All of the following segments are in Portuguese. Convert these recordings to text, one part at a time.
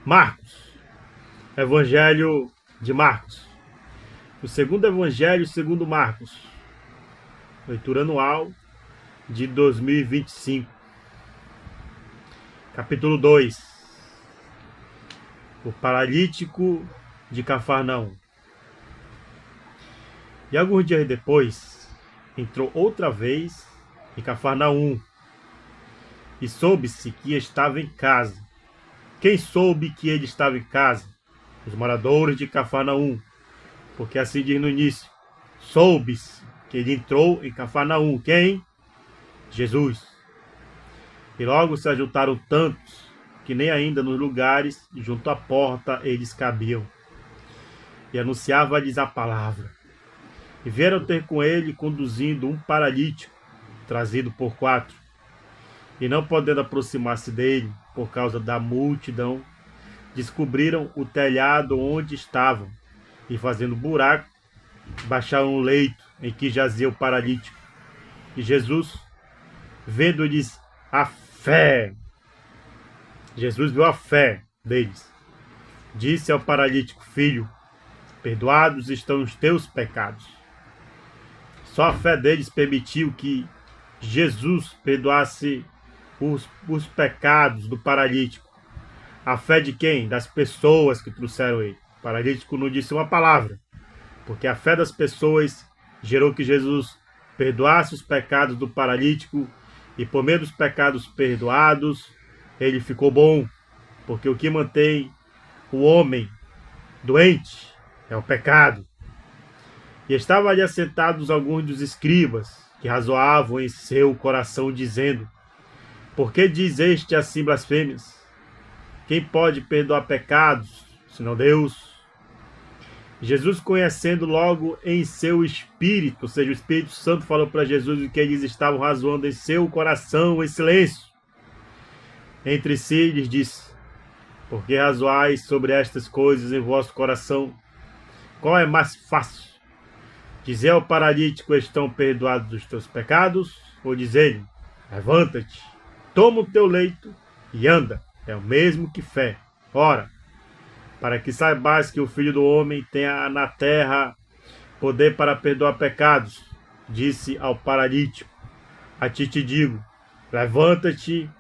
Marcos, Evangelho de Marcos. O segundo Evangelho segundo Marcos. Leitura anual de 2025. Capítulo 2. O paralítico de Cafarnaum. E alguns dias depois, entrou outra vez em Cafarnaum, e soube-se que estava em casa. Quem soube que ele estava em casa? Os moradores de Cafarnaum, porque assim diz no início, soube-se que ele entrou em Cafarnaum. Quem? Jesus. E logo se ajuntaram tantos, que nem ainda nos lugares junto à porta eles cabiam. E anunciava-lhes a palavra. E vieram ter com ele, conduzindo um paralítico, trazido por 4. E não podendo aproximar-se dele, por causa da multidão, descobriram o telhado onde estavam, e fazendo buraco, baixaram o leito em que jazia o paralítico. E Jesus, vendo-lhes a fé, Jesus viu a fé deles, disse ao paralítico: Filho, perdoados estão os teus pecados. Só a fé deles permitiu que Jesus perdoasse os pecados do paralítico. A fé de quem? Das pessoas que trouxeram ele. O paralítico não disse uma palavra, porque a fé das pessoas gerou que Jesus perdoasse os pecados do paralítico, e por meio dos pecados perdoados, ele ficou bom, porque o que mantém o homem doente é o pecado. E estavam ali assentados alguns dos escribas, que razoavam em seu coração, dizendo: Por que diz este assim blasfêmias? Quem pode perdoar pecados, senão Deus? Jesus, conhecendo logo em seu espírito, ou seja, o Espírito Santo falou para Jesus o que eles estavam razoando em seu coração, em silêncio. Entre si, lhes disse: Por que razoais sobre estas coisas em vosso coração? Qual é mais fácil? Dizer ao paralítico: Estão perdoados os teus pecados? Ou dizer-lhe: Levanta-te, toma o teu leito e anda. É o mesmo que fé. Ora, para que saibais que o Filho do Homem tem na terra poder para perdoar pecados, disse ao paralítico: A ti te digo, levanta-te,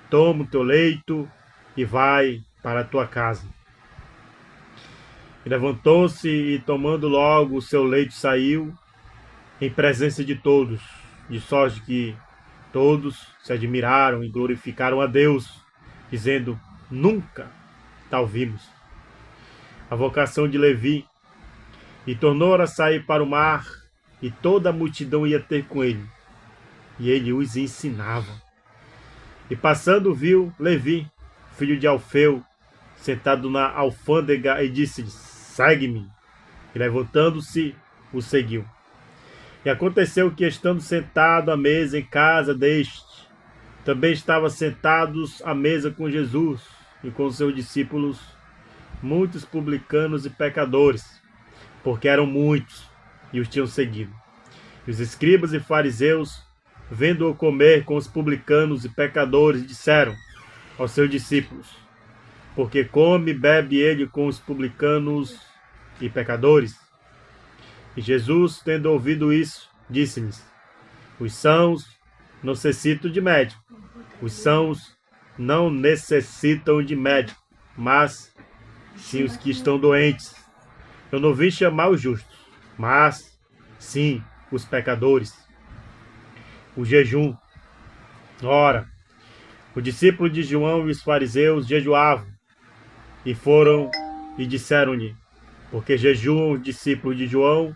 toma o teu leito e vai para a tua casa. E levantou-se e, tomando logo o seu leito, saiu em presença de todos, de sorte que todos se admiraram e glorificaram a Deus, dizendo: Nunca tal vimos. A vocação de Levi. E tornou a sair para o mar, e toda a multidão ia ter com ele, e ele os ensinava. E passando viu Levi, filho de Alfeu, sentado na alfândega, e disse-lhe: Segue-me. E levantando-se, o seguiu. E aconteceu que, estando sentado à mesa em casa deste, também estavam sentados à mesa com Jesus e com seus discípulos muitos publicanos e pecadores, porque eram muitos e os tinham seguido. E os escribas e fariseus, vendo-o comer com os publicanos e pecadores, disseram aos seus discípulos: Porque come e bebe ele com os publicanos e pecadores? E Jesus, tendo ouvido isso, disse-lhes: Os sãos não necessitam de médico. Os sãos não necessitam de médico, mas sim os que estão doentes. Eu não vim chamar os justos, mas sim os pecadores. O jejum. Ora, o discípulo de João e os fariseus jejuavam, e foram e disseram-lhe: Porque jejuam os discípulos de João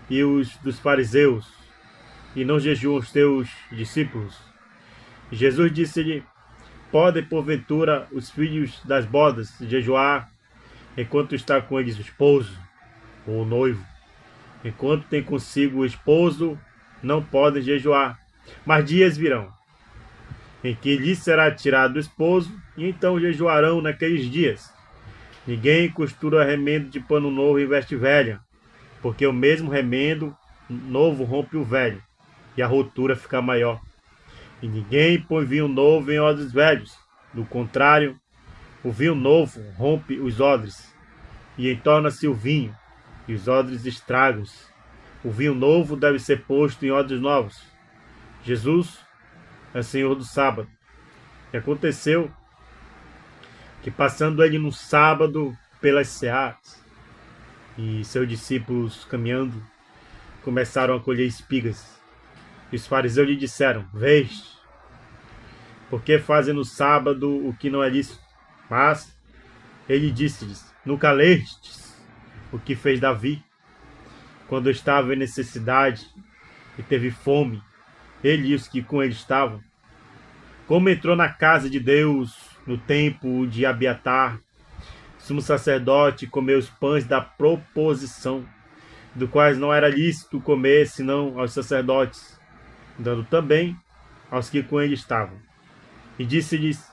e os dos fariseus, e não jejuam os teus discípulos? E Jesus disse-lhe: Podem, porventura, os filhos das bodas jejuar enquanto está com eles o esposo ou o noivo? Enquanto tem consigo o esposo, não podem jejuar. Mas dias virão em que lhes será tirado o esposo, e então jejuarão naqueles dias. Ninguém costura remendo de pano novo em veste velha, porque o mesmo remendo novo rompe o velho, e a rotura fica maior. E ninguém põe vinho novo em odres velhos. Do contrário, O vinho novo rompe os odres, e entorna-se o vinho, e os odres estragam-se. O vinho novo deve ser posto em odres novos. Jesus é Senhor do sábado. E aconteceu que, passando ele no sábado pelas searas, e seus discípulos caminhando, começaram a colher espigas. E os fariseus lhe disseram: Vês, por que fazem no sábado o que não é lícito? Mas ele disse-lhes: Nunca lestes o que fez Davi, quando estava em necessidade e teve fome, ele e os que com ele estavam? Como entrou na casa de Deus no tempo de Abiatar, sumo sacerdote, comeu os pães da proposição, do quais não era lícito comer senão aos sacerdotes, dando também aos que com ele estavam. E disse-lhes: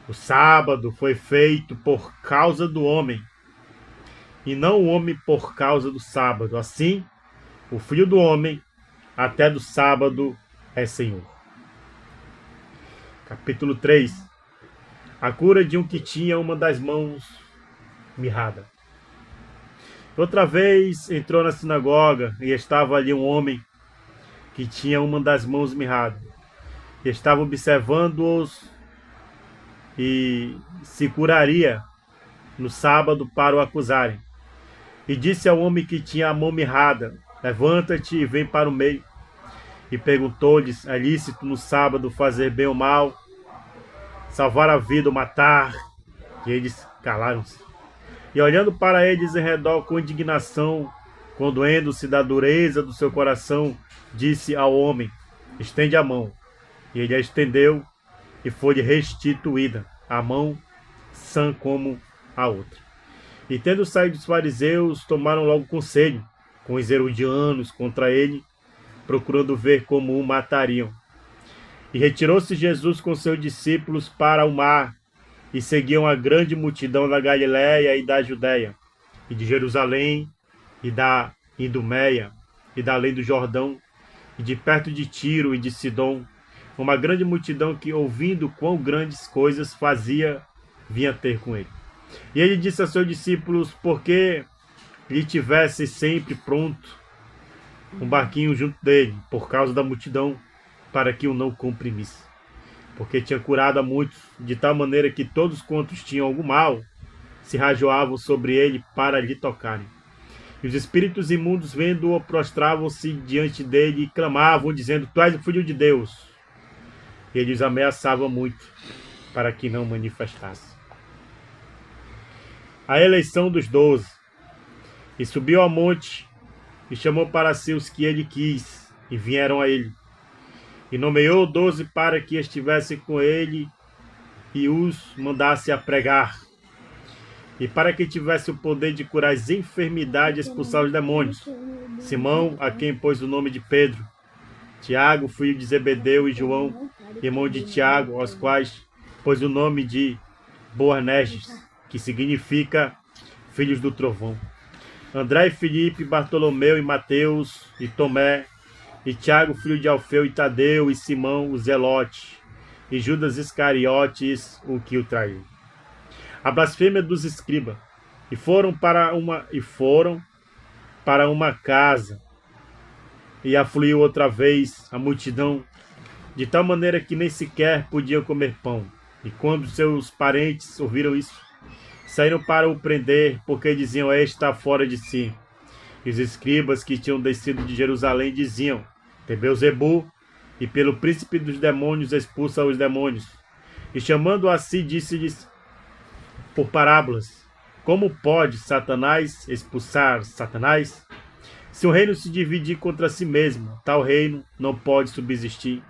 O sábado foi feito por causa do homem, e não o homem por causa do sábado. Assim, o Filho do homem até do sábado é Senhor. Capítulo 3. A cura de um que tinha uma das mãos mirrada. Outra vez entrou na sinagoga e estava ali um homem que tinha uma das mãos mirrada. E estava observando-os e se curaria no sábado para o acusarem. E disse ao homem que tinha a mão mirrada: Levanta-te e vem para o meio. E perguntou-lhes: É lícito no sábado fazer bem ou mal, salvar a vida ou matar? E eles calaram-se. E olhando para eles em redor com indignação, condoendo-se da dureza do seu coração, disse ao homem: Estende a mão. E ele a estendeu, e foi-lhe restituída a mão, sã como a outra. E tendo saído os fariseus, tomaram logo conselho com os herodianos contra ele, procurando ver como o matariam. E retirou-se Jesus com seus discípulos para o mar, e seguiam a grande multidão da Galiléia e da Judéia, e de Jerusalém, e da Idumeia, e da além do Jordão, e de perto de Tiro e de Sidom, uma grande multidão que, ouvindo quão grandes coisas fazia, vinha ter com ele. E ele disse a seus discípulos: Porque lhe tivesse sempre pronto um barquinho junto dele, por causa da multidão, para que o não comprimisse. Porque tinha curado a muitos, de tal maneira que todos quantos tinham algum mal se rajoavam sobre ele para lhe tocarem. E os espíritos imundos, vendo-o, prostravam-se diante dele e clamavam, dizendo: Tu és o Filho de Deus. E ele os ameaçava muito, para que não manifestasse. A eleição dos 12. E subiu ao monte, e chamou para si os que ele quis, e vieram a ele. E nomeou 12 para que estivessem com ele, e os mandasse a pregar. E para que tivesse o poder de curar as enfermidades e expulsar os demônios. Simão, a quem pôs o nome de Pedro. Tiago, filho de Zebedeu, e João, irmão de Tiago, aos quais pôs o nome de Boanerges, que significa filhos do trovão. André e Filipe, Bartolomeu e Mateus, e Tomé, e Tiago, filho de Alfeu, e Tadeu, e Simão, o Zelote, e Judas Iscariotes, o que o traiu. A blasfêmia dos escribas. E foram para uma casa, e afluiu outra vez a multidão, de tal maneira que nem sequer podiam comer pão. E quando seus parentes ouviram isso, saíram para o prender, porque diziam: Este está fora de si. E os escribas que tinham descido de Jerusalém diziam: Beelzebu, e pelo príncipe dos demônios expulsa os demônios. E chamando a si, disse-lhes por parábolas: Como pode Satanás expulsar Satanás? Se um reino se dividir contra si mesmo, tal reino não pode subsistir.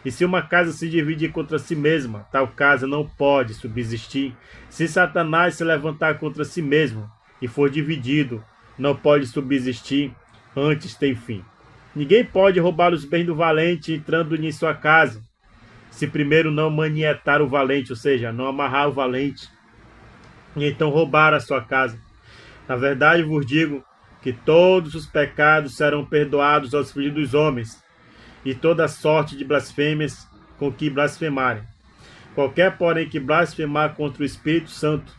E se uma casa se dividir contra si mesma, tal casa não pode subsistir. Se Satanás se levantar contra si mesmo e for dividido, não pode subsistir, antes tem fim. Ninguém pode roubar os bens do valente entrando em sua casa, se primeiro não manietar o valente, ou seja, não amarrar o valente, e então roubar a sua casa. Na verdade vos digo que todos os pecados serão perdoados aos filhos dos homens, e toda sorte de blasfêmias com que blasfemarem. Qualquer, porém, que blasfemar contra o Espírito Santo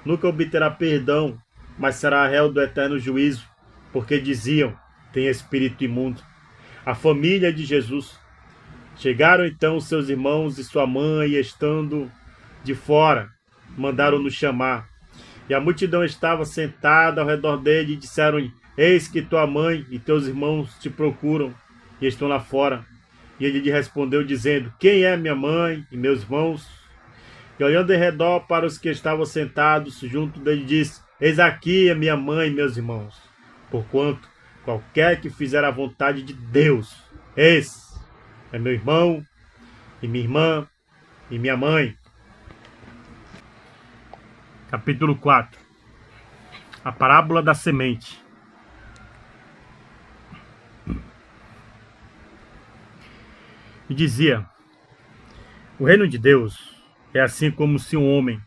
nunca obterá perdão, mas será réu do eterno juízo, porque diziam: tem espírito imundo. A família de Jesus. Chegaram então seus irmãos e sua mãe, e estando de fora, mandaram-nos chamar. E a multidão estava sentada ao redor dele e disseram-lhe: eis que tua mãe e teus irmãos te procuram e estão lá fora. E ele lhe respondeu, dizendo: quem é minha mãe e meus irmãos? E olhando em redor para os que estavam sentados junto dele, disse: eis aqui a minha mãe e meus irmãos. Porquanto qualquer que fizer a vontade de Deus, esse é meu irmão e minha irmã e minha mãe. Capítulo 4. A parábola da semente. E dizia: o reino de Deus é assim como se um homem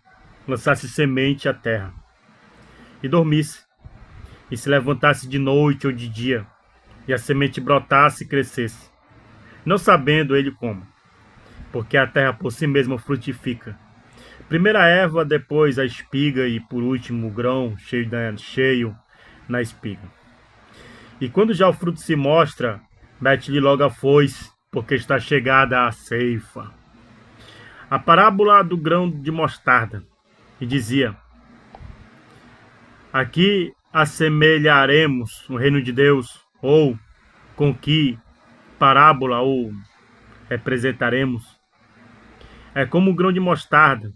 lançasse semente à terra, e dormisse, e se levantasse de noite ou de dia, e a semente brotasse e crescesse, não sabendo ele como, porque a terra por si mesma frutifica. Primeiro a erva, depois a espiga, e por último o grão cheio na espiga. E quando já o fruto se mostra, mete-lhe logo a foice, porque está chegada a ceifa. A parábola do grão de mostarda. E dizia: aqui assemelharemos o reino de Deus, ou com que parábola ou representaremos? É como o grão de mostarda,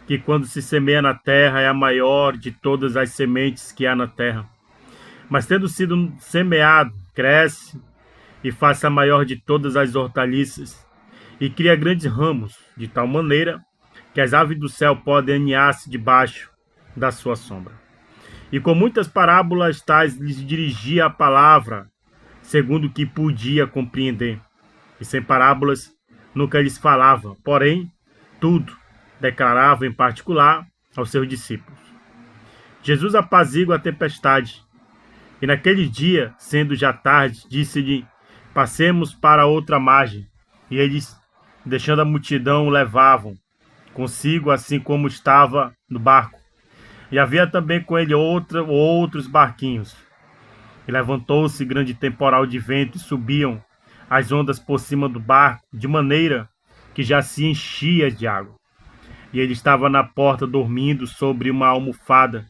que quando se semeia na terra é a maior de todas as sementes que há na terra. Mas tendo sido semeado, cresce e faz a maior de todas as hortaliças, e cria grandes ramos, de tal maneira que as aves do céu podem aninhar-se debaixo da sua sombra. E com muitas parábolas tais lhes dirigia a palavra, segundo o que podia compreender. E sem parábolas nunca lhes falava, porém, tudo declarava em particular aos seus discípulos. Jesus apazigua a tempestade. E naquele dia, sendo já tarde, disse-lhe: passemos para outra margem. E eles, deixando a multidão, o levavam consigo, assim como estava no barco. E havia também com ele outros barquinhos. E levantou-se grande temporal de vento, e subiam as ondas por cima do barco, de maneira que já se enchia de água. E ele estava na porta, dormindo sobre uma almofada.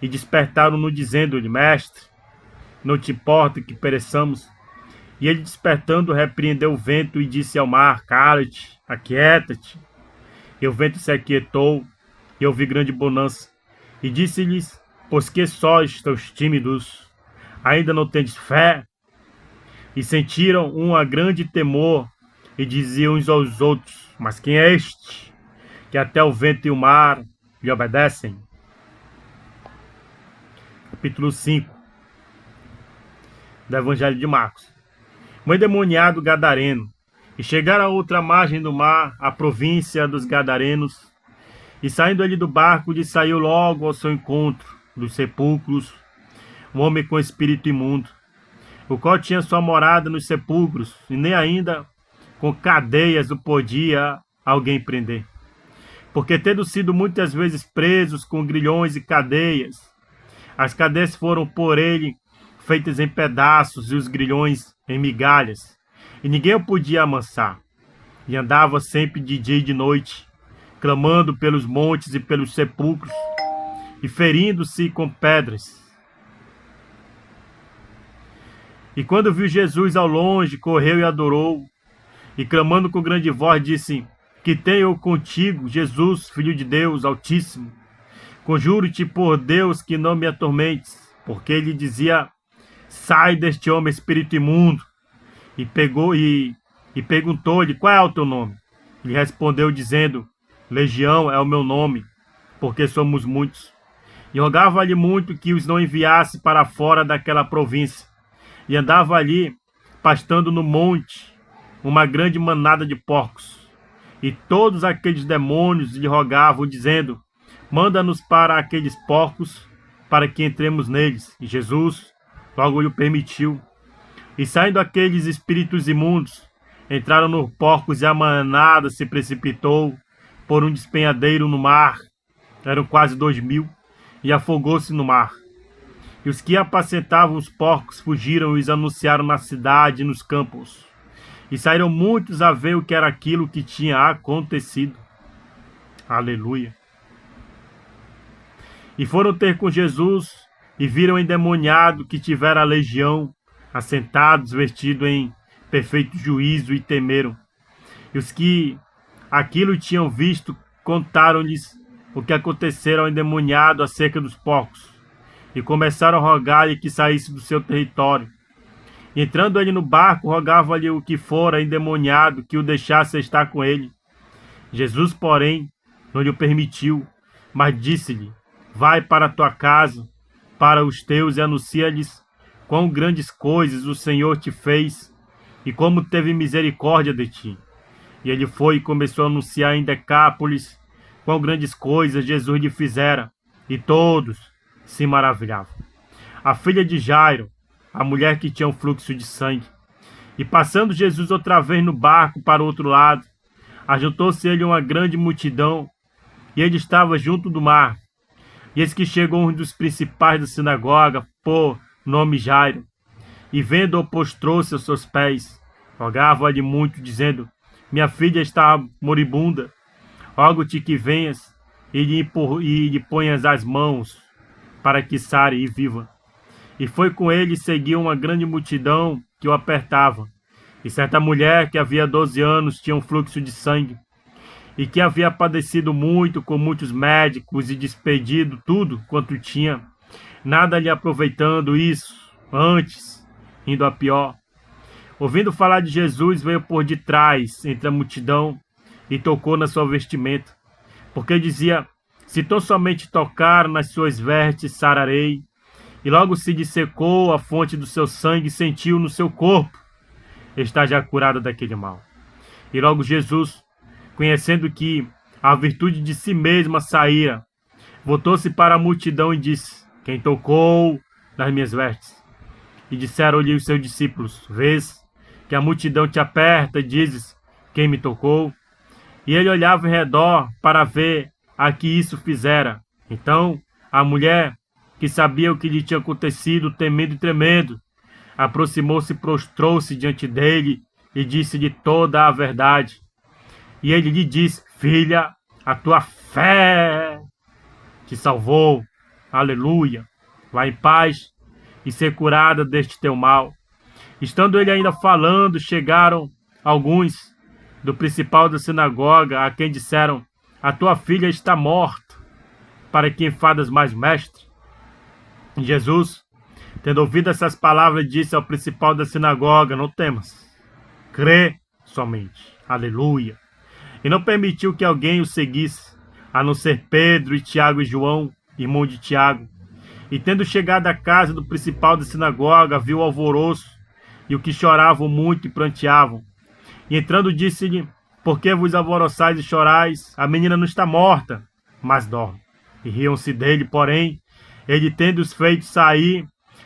E despertaram-no, dizendo-lhe: mestre, não te importa que pereçamos? E ele, despertando, repreendeu o vento e disse ao mar: cala-te, aquieta-te. E o vento se aquietou, e houve grande bonança. E disse-lhes: pois que sós tão tímidos? Ainda não tendes fé? E sentiram um grande temor, e diziam uns aos outros: mas quem é este, que até o vento e o mar lhe obedecem? Capítulo 5 do Evangelho de Marcos. Um endemoniado gadareno. E chegaram a outra margem do mar, a província dos Gadarenos. E saindo ele do barco, lhe saiu logo ao seu encontro, dos sepulcros, um homem com espírito imundo, o qual tinha sua morada nos sepulcros, e nem ainda com cadeias o podia alguém prender. Porque tendo sido muitas vezes presos com grilhões e cadeias, as cadeias foram por ele feitas em pedaços e os grilhões em migalhas, e ninguém o podia amansar. E andava sempre de dia e de noite, clamando pelos montes e pelos sepulcros, e ferindo-se com pedras. E quando viu Jesus ao longe, correu e adorou, e clamando com grande voz, disse: que tenho eu contigo, Jesus, Filho de Deus Altíssimo? Conjuro-te por Deus que não me atormentes. Porque ele dizia: sai deste homem, espírito imundo. E perguntou-lhe: qual é o teu nome? Ele respondeu dizendo: Legião é o meu nome, porque somos muitos. E rogava-lhe muito que os não enviasse para fora daquela província. E andava ali, pastando no monte, uma grande manada de porcos. E todos aqueles demônios lhe rogavam, dizendo: manda-nos para aqueles porcos, para que entremos neles. E Jesus logo lhe permitiu. E saindo aqueles espíritos imundos, entraram nos porcos, e a manada se precipitou por um despenhadeiro no mar. Eram quase 2000, e afogou-se no mar. E os que apacentavam os porcos fugiram e os anunciaram na cidade e nos campos. E saíram muitos a ver o que era aquilo que tinha acontecido. Aleluia. E foram ter com Jesus e viram o endemoniado que tivera a legião, assentados, vestidos em perfeito juízo, e temeram. E os que aquilo tinham visto contaram-lhes o que acontecera ao endemoniado acerca dos porcos, e começaram a rogar-lhe que saísse do seu território. E entrando ele no barco, rogava-lhe o que fora endemoniado que o deixasse estar com ele. Jesus, porém, não lhe permitiu, mas disse-lhe: vai para a tua casa, para os teus, e anuncia-lhes quão grandes coisas o Senhor te fez, e como teve misericórdia de ti. E ele foi e começou a anunciar em Decápolis quão grandes coisas Jesus lhe fizera, e todos se maravilhavam. A filha de Jairo, a mulher que tinha um fluxo de sangue. E passando Jesus outra vez no barco para o outro lado, ajuntou-se ele uma grande multidão, e ele estava junto do mar. E eis que chegou um dos principais da sinagoga, por nome Jairo, e vendo-o, prostrou-se aos seus pés, rogava-lhe muito, dizendo: minha filha está moribunda, rogo-te que venhas e lhe ponhas as mãos, para que sare e viva. E foi com ele e seguiu uma grande multidão que o apertava. E certa mulher que havia 12 anos tinha um fluxo de sangue, e que havia padecido muito com muitos médicos e despedido tudo quanto tinha, nada lhe aproveitando isso, antes indo a pior. Ouvindo falar de Jesus, veio por detrás entre a multidão e tocou na sua vestimenta, porque dizia: se tão somente tocar nas suas vestes, sararei. E logo se dissecou a fonte do seu sangue e sentiu no seu corpo estar já curada daquele mal. E logo Jesus, conhecendo que a virtude de si mesma saíra, voltou-se para a multidão e disse: quem tocou nas minhas vestes? E disseram-lhe os seus discípulos: vês que a multidão te aperta e dizes: quem me tocou? E ele olhava em redor para ver a que isso fizera. Então a mulher, que sabia o que lhe tinha acontecido, temendo e tremendo, aproximou-se e prostrou-se diante dele e disse-lhe toda a verdade. E ele lhe disse: filha, a tua fé te salvou. Aleluia. Vá em paz e ser curada deste teu mal. Estando ele ainda falando, chegaram alguns do principal da sinagoga, a quem disseram: a tua filha está morta, para que enfadas mais, mestre? E Jesus, tendo ouvido essas palavras, disse ao principal da sinagoga: não temas, crê somente. Aleluia. E não permitiu que alguém o seguisse, a não ser Pedro e Tiago e João, irmão de Tiago. E tendo chegado à casa do principal da sinagoga, viu o alvoroço e o que choravam muito e pranteavam. E entrando disse-lhe: por que vos alvoroçais e chorais? A menina não está morta, mas dorme. E riam-se dele, porém, ele, tendo-os feito sair,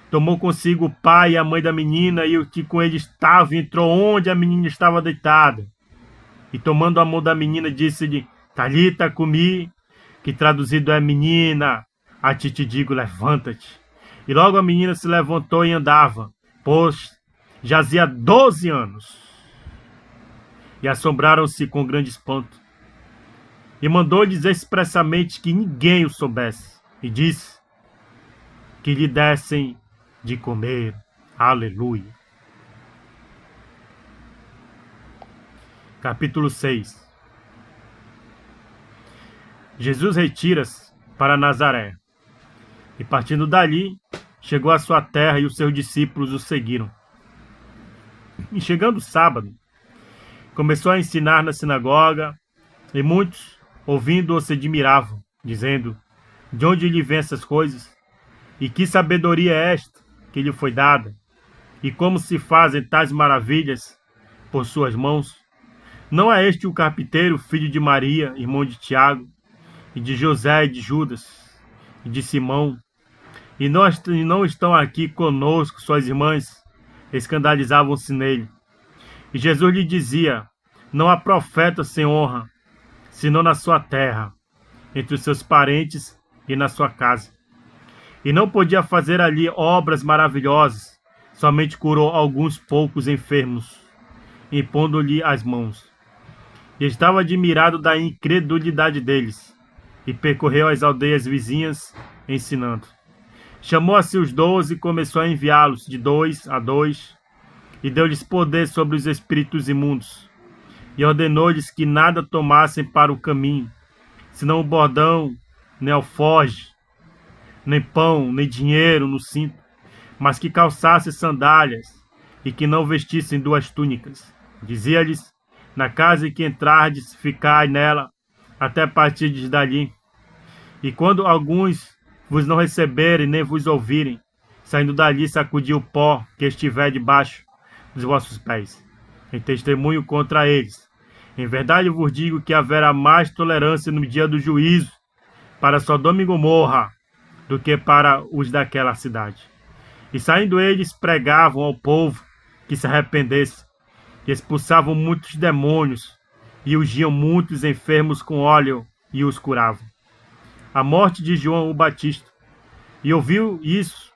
tomou consigo o pai e a mãe da menina e o que com ele estava, e entrou onde a menina estava deitada. E tomando a mão da menina, disse-lhe: Talita cumi, que traduzido é: menina, a ti te digo, levanta-te. E logo a menina se levantou e andava, pois jazia 12 anos. E assombraram-se com grande espanto. E mandou-lhes expressamente que ninguém o soubesse. E disse que lhe dessem de comer. Aleluia. Capítulo 6. Jesus retira-se para Nazaré. E partindo dali, chegou à sua terra e os seus discípulos o seguiram. E chegando o sábado, começou a ensinar na sinagoga, e muitos, ouvindo-o, se admiravam, dizendo: de onde lhe vêm essas coisas? E que sabedoria é esta que lhe foi dada? E como se fazem tais maravilhas por suas mãos? Não é este o carpinteiro, filho de Maria, irmão de Tiago, e de José, e de Judas, e de Simão? E não estão aqui conosco suas irmãs? Escandalizavam-se nele. E Jesus lhe dizia: não há profeta sem honra, senão na sua terra, entre os seus parentes e na sua casa. E não podia fazer ali obras maravilhosas, somente curou alguns poucos enfermos, impondo-lhe as mãos. E estava admirado da incredulidade deles, e percorreu as aldeias vizinhas, ensinando. Chamou a si os 12 e começou a enviá-los de 2 a 2, e deu-lhes poder sobre os espíritos imundos, e ordenou-lhes que nada tomassem para o caminho, senão o bordão, nem alforje, nem pão, nem dinheiro no cinto, mas que calçassem sandálias, e que não vestissem 2 túnicas. Dizia-lhes: na casa em que entrardes, ficai nela, até partirdes dali. E quando alguns vos não receberem, nem vos ouvirem, saindo dali, sacudi o pó que estiver debaixo dos vossos pés, em testemunho contra eles. Em verdade vos digo que haverá mais tolerância no dia do juízo para Sodoma e Gomorra do que para os daquela cidade. E saindo eles, pregavam ao povo que se arrependesse, e expulsavam muitos demônios, e ungiam muitos enfermos com óleo, e os curavam. A morte de João o Batista. E ouviu isso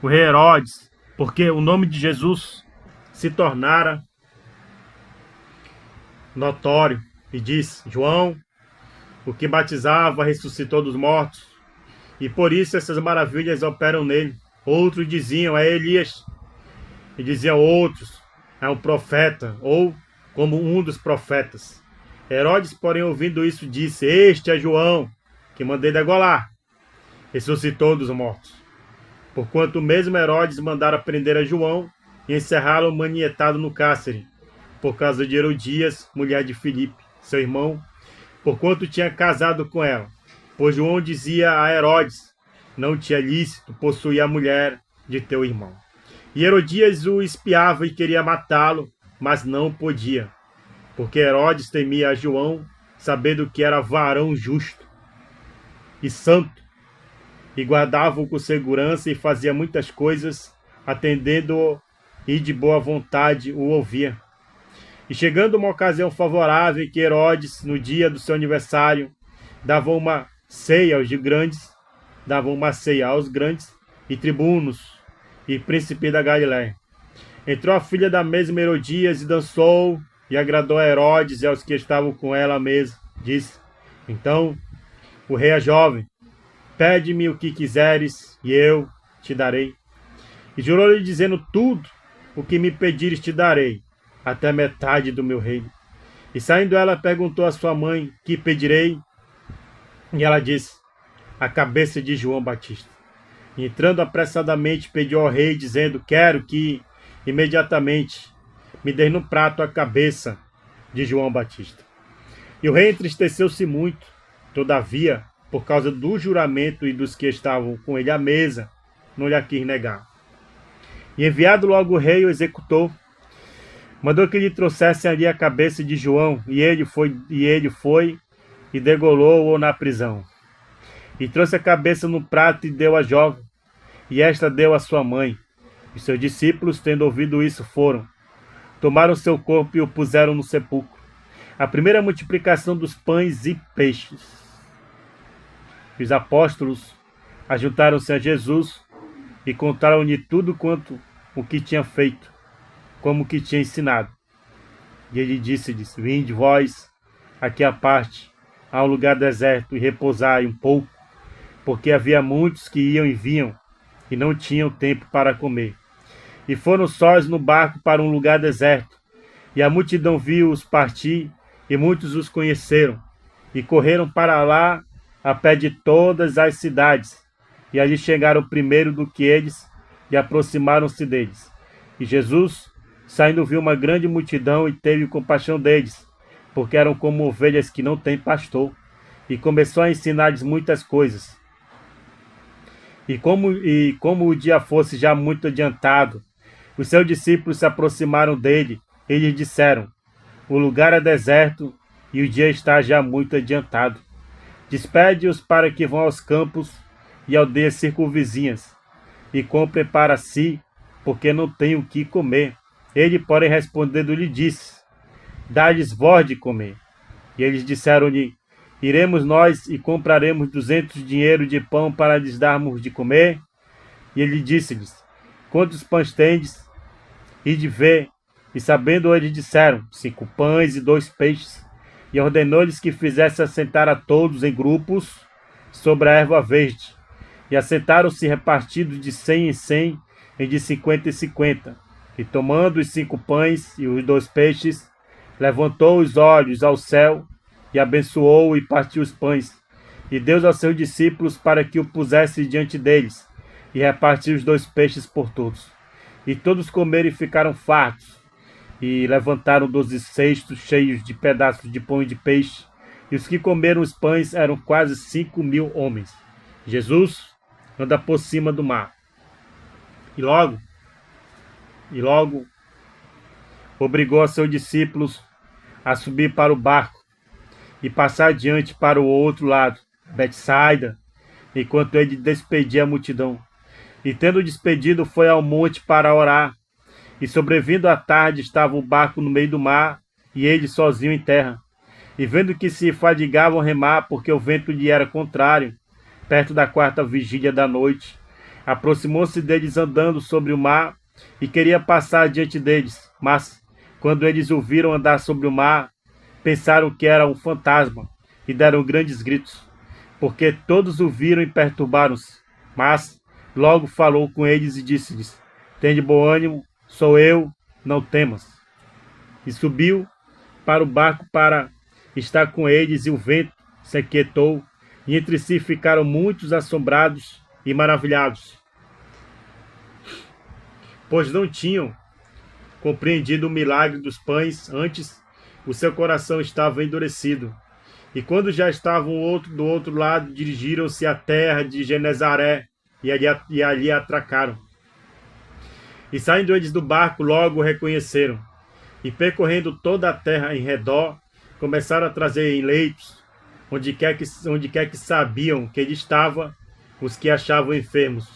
o rei Herodes, porque o nome de Jesus se tornara notório, e disse: João, o que batizava, ressuscitou dos mortos, e por isso essas maravilhas operam nele. Outros diziam: é Elias, e diziam outros: é um profeta, ou como um dos profetas. Herodes, porém, ouvindo isso, disse: este é João, que mandei degolar, ressuscitou dos mortos. Porquanto mesmo Herodes mandara prender a João e encerrá-lo manietado no cárcere, por causa de Herodias, mulher de Filipe, seu irmão, porquanto tinha casado com ela. Pois João dizia a Herodes: não te é lícito possuir a mulher de teu irmão. E Herodias o espiava e queria matá-lo, mas não podia, porque Herodes temia a João, sabendo que era varão justo e santo, e guardava-o com segurança e fazia muitas coisas, atendendo-o, e de boa vontade o ouvia. E chegando uma ocasião favorável em que Herodes, no dia do seu aniversário, dava uma ceia aos grandes e tribunos e príncipe da Galiléia. Entrou a filha da mesma Herodias e dançou, e agradou a Herodes e aos que estavam com ela à mesa. Disse: então o rei é jovem, pede-me o que quiseres, e eu te darei. E jurou-lhe, dizendo: tudo o que me pedires te darei, até metade do meu reino. E saindo ela, perguntou à sua mãe: que pedirei? E ela disse: a cabeça de João Batista. E entrando apressadamente, pediu ao rei, dizendo: quero que imediatamente me dê no prato a cabeça de João Batista. E o rei entristeceu-se muito, todavia, por causa do juramento e dos que estavam com ele à mesa, não lhe quis negar. E enviado logo o rei o executou, mandou que lhe trouxessem ali a cabeça de João, e ele foi e degolou-o na prisão. E trouxe a cabeça no prato e deu à jovem, e esta deu à sua mãe. E seus discípulos, tendo ouvido isso, foram, tomaram seu corpo e o puseram no sepulcro. A primeira multiplicação dos pães e peixes. E os apóstolos ajuntaram-se a Jesus e contaram-lhe tudo quanto o que tinha feito, como o que tinha ensinado. E ele disse-lhes: vinde vós aqui à parte, a um lugar deserto, e repousai um pouco, porque havia muitos que iam e vinham, e não tinham tempo para comer. E foram sós no barco para um lugar deserto, e a multidão viu-os partir, e muitos os conheceram, e correram para lá a pé de todas as cidades, e ali chegaram primeiro do que eles, e aproximaram-se deles. E Jesus, saindo, viu uma grande multidão, e teve compaixão deles, porque eram como ovelhas que não têm pastor, e começou a ensinar-lhes muitas coisas. E como o dia fosse já muito adiantado, os seus discípulos se aproximaram dele e lhes disseram: o lugar é deserto e o dia está já muito adiantado. Despede-os para que vão aos campos e aldeias circunvizinhas e comprem para si, porque não têm o que comer. Ele, porém, respondendo, lhe disse: dá-lhes vós de comer. E eles disseram-lhe: Iremos nós e compraremos 200 dinheiro de pão para lhes darmos de comer? E ele disse-lhes: Quantos pães tendes? Ide ver. E sabendo eles disseram: 5 pães e 2 peixes. E ordenou-lhes que fizesse assentar a todos em grupos sobre a erva verde. E assentaram-se repartidos de 100 em 100 e de 50 em 50. E tomando os 5 pães e os 2 peixes, levantou os olhos ao céu e abençoou e partiu os pães. E deu aos seus discípulos para que o pusesse diante deles. E repartiu os 2 peixes por todos. E todos comeram e ficaram fartos. E levantaram 12 cestos cheios de pedaços de pão e de peixe. E os que comeram os pães eram quase 5.000 homens. Jesus anda por cima do mar. E logo obrigou a seus discípulos a subir para o barco e passar adiante para o outro lado, Betsaida, enquanto ele despedia a multidão. E tendo despedido, foi ao monte para orar. E sobrevindo à tarde, estava o barco no meio do mar, e ele sozinho em terra. E vendo que se fadigavam remar, porque o vento lhe era contrário, perto da 4ª vigília da noite, aproximou-se deles andando sobre o mar, e queria passar diante deles. Mas, quando eles o viram andar sobre o mar, pensaram que era um fantasma, e deram grandes gritos, porque todos o viram e perturbaram-se. Mas logo falou com eles e disse-lhes: Tende bom ânimo, sou eu, não temas. E subiu para o barco para estar com eles, e o vento se aquietou, e entre si ficaram muitos assombrados e maravilhados, pois não tinham compreendido o milagre dos pães, antes o seu coração estava endurecido. E quando já estavam do outro lado, dirigiram-se à terra de Genezaré, e ali atracaram. E saindo eles do barco, logo o reconheceram. E percorrendo toda a terra em redor, começaram a trazer em leitos, onde quer que sabiam que ele estava, os que achavam enfermos.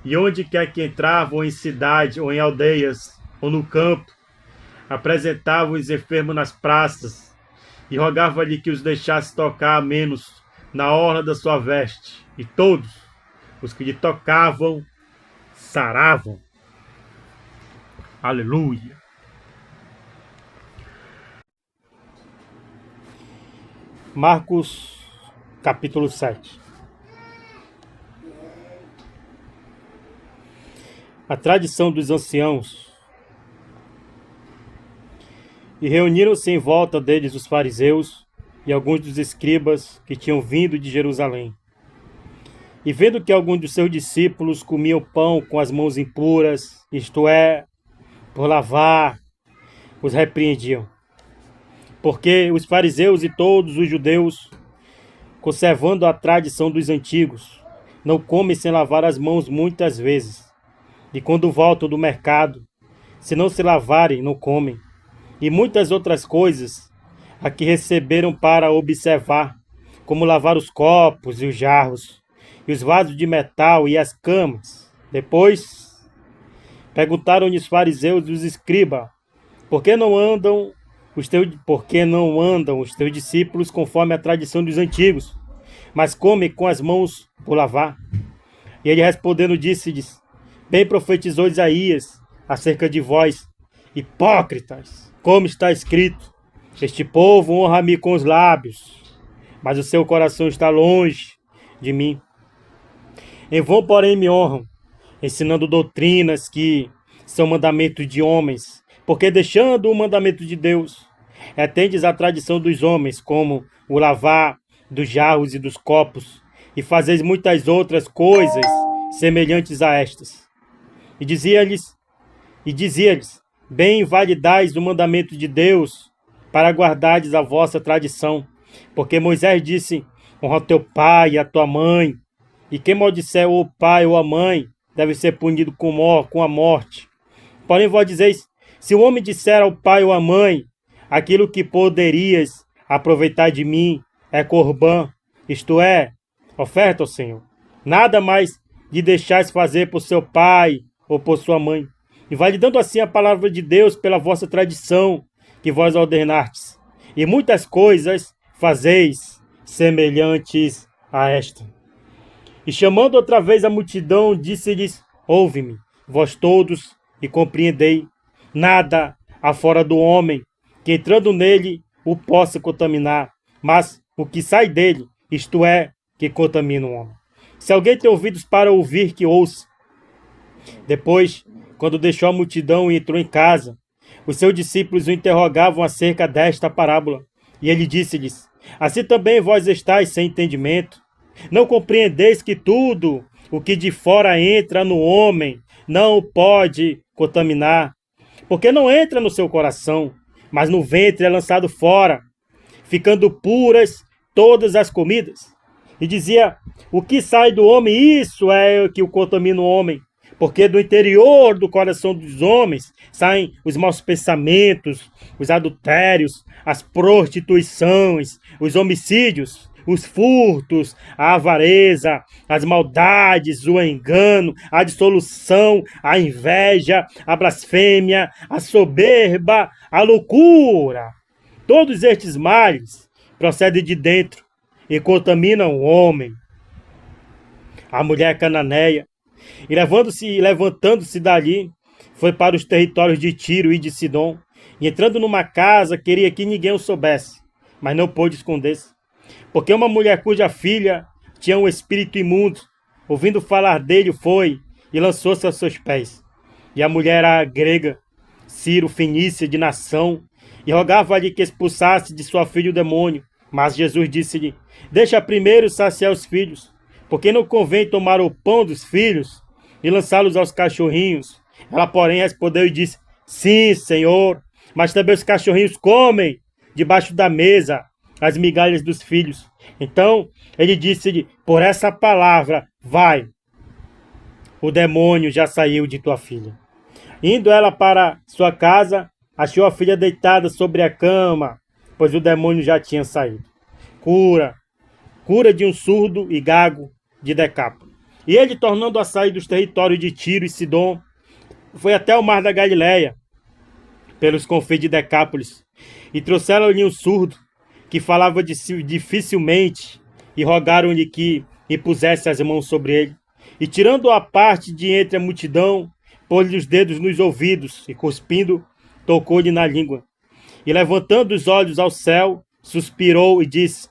E onde quer que entravam, em cidade, ou em aldeias, ou no campo, apresentavam os enfermos nas praças, e rogava-lhe que os deixasse tocar a menos na orla da sua veste. E todos os que lhe tocavam saravam. Aleluia. Marcos, capítulo 7. A tradição dos anciãos. E reuniram-se em volta deles os fariseus e alguns dos escribas que tinham vindo de Jerusalém. E vendo que alguns dos seus discípulos comiam pão com as mãos impuras, isto é, por lavar, os repreendiam. Porque os fariseus e todos os judeus, conservando a tradição dos antigos, não comem sem lavar as mãos muitas vezes. E quando voltam do mercado, se não se lavarem, não comem. E muitas outras coisas a que receberam para observar, como lavar os copos e os jarros, e os vasos de metal e as camas. Depois perguntaram-lhe os fariseus e os escribas: Por que não andam os teus discípulos conforme a tradição dos antigos, mas comem com as mãos por lavar? E ele respondendo disse-lhes: Bem profetizou Isaías acerca de vós, hipócritas, como está escrito: Este povo honra-me com os lábios, mas o seu coração está longe de mim. Em vão, porém, me honram, ensinando doutrinas que são mandamentos de homens, porque deixando o mandamento de Deus, atendes à tradição dos homens, como o lavar dos jarros e dos copos, e fazeis muitas outras coisas semelhantes a estas. E dizia-lhes, bem invalidais o mandamento de Deus, para guardardes a vossa tradição, porque Moisés disse: honra teu pai e a tua mãe, e quem maldisser o pai ou a mãe deve ser punido com a morte. Porém vós dizeis: se o homem disser ao pai ou à mãe, aquilo que poderias aproveitar de mim é corbã, isto é, oferta ao Senhor, nada mais lhe deixais fazer por seu pai ou por sua mãe, invalidando assim a palavra de Deus pela vossa tradição que vós ordenastes. E muitas coisas fazeis semelhantes a esta. E chamando outra vez a multidão, disse-lhes: ouve-me, vós todos, e compreendei. Nada há fora do homem, que entrando nele o possa contaminar, mas o que sai dele, isto é, que contamina o homem. Se alguém tem ouvidos para ouvir, que ouça. Depois, quando deixou a multidão e entrou em casa, os seus discípulos o interrogavam acerca desta parábola. E ele disse-lhes: assim também vós estáis sem entendimento? Não compreendeis que tudo o que de fora entra no homem não o pode contaminar? Porque não entra no seu coração, mas no ventre é lançado fora, ficando puras todas as comidas. E dizia: o que sai do homem, isso é o que o contamina o homem. Porque do interior do coração dos homens saem os maus pensamentos, os adultérios, as prostituições, os homicídios, os furtos, a avareza, as maldades, o engano, a dissolução, a inveja, a blasfêmia, a soberba, a loucura. Todos estes males procedem de dentro e contaminam o homem. A mulher cananeia, e levantando-se dali, foi para os territórios de Tiro e de Sidom, e entrando numa casa, queria que ninguém o soubesse, mas não pôde esconder-se. Porque uma mulher cuja filha tinha um espírito imundo, ouvindo falar dele, foi e lançou-se aos seus pés. E a mulher era grega, Ciro, fenícia de nação, e rogava-lhe que expulsasse de sua filha o demônio. Mas Jesus disse-lhe: deixa primeiro saciar os filhos, porque não convém tomar o pão dos filhos e lançá-los aos cachorrinhos. Ela, porém, respondeu e disse: sim, Senhor, mas também os cachorrinhos comem debaixo da mesa as migalhas dos filhos. Então ele disse-lhe: por essa palavra, vai, o demônio já saiu de tua filha. Indo ela para sua casa, achou a filha deitada sobre a cama, pois o demônio já tinha saído. Cura de um surdo e gago de Decápolis. E ele, tornando a sair dos territórios de Tiro e Sidom, foi até o mar da Galileia, pelos confins de Decápolis, e trouxeram-lhe um surdo, que falava dificilmente, e rogaram-lhe que impusesse as mãos sobre ele. E tirando-o à parte de entre a multidão, pôs-lhe os dedos nos ouvidos, e cuspindo, tocou-lhe na língua. E levantando os olhos ao céu, suspirou e disse: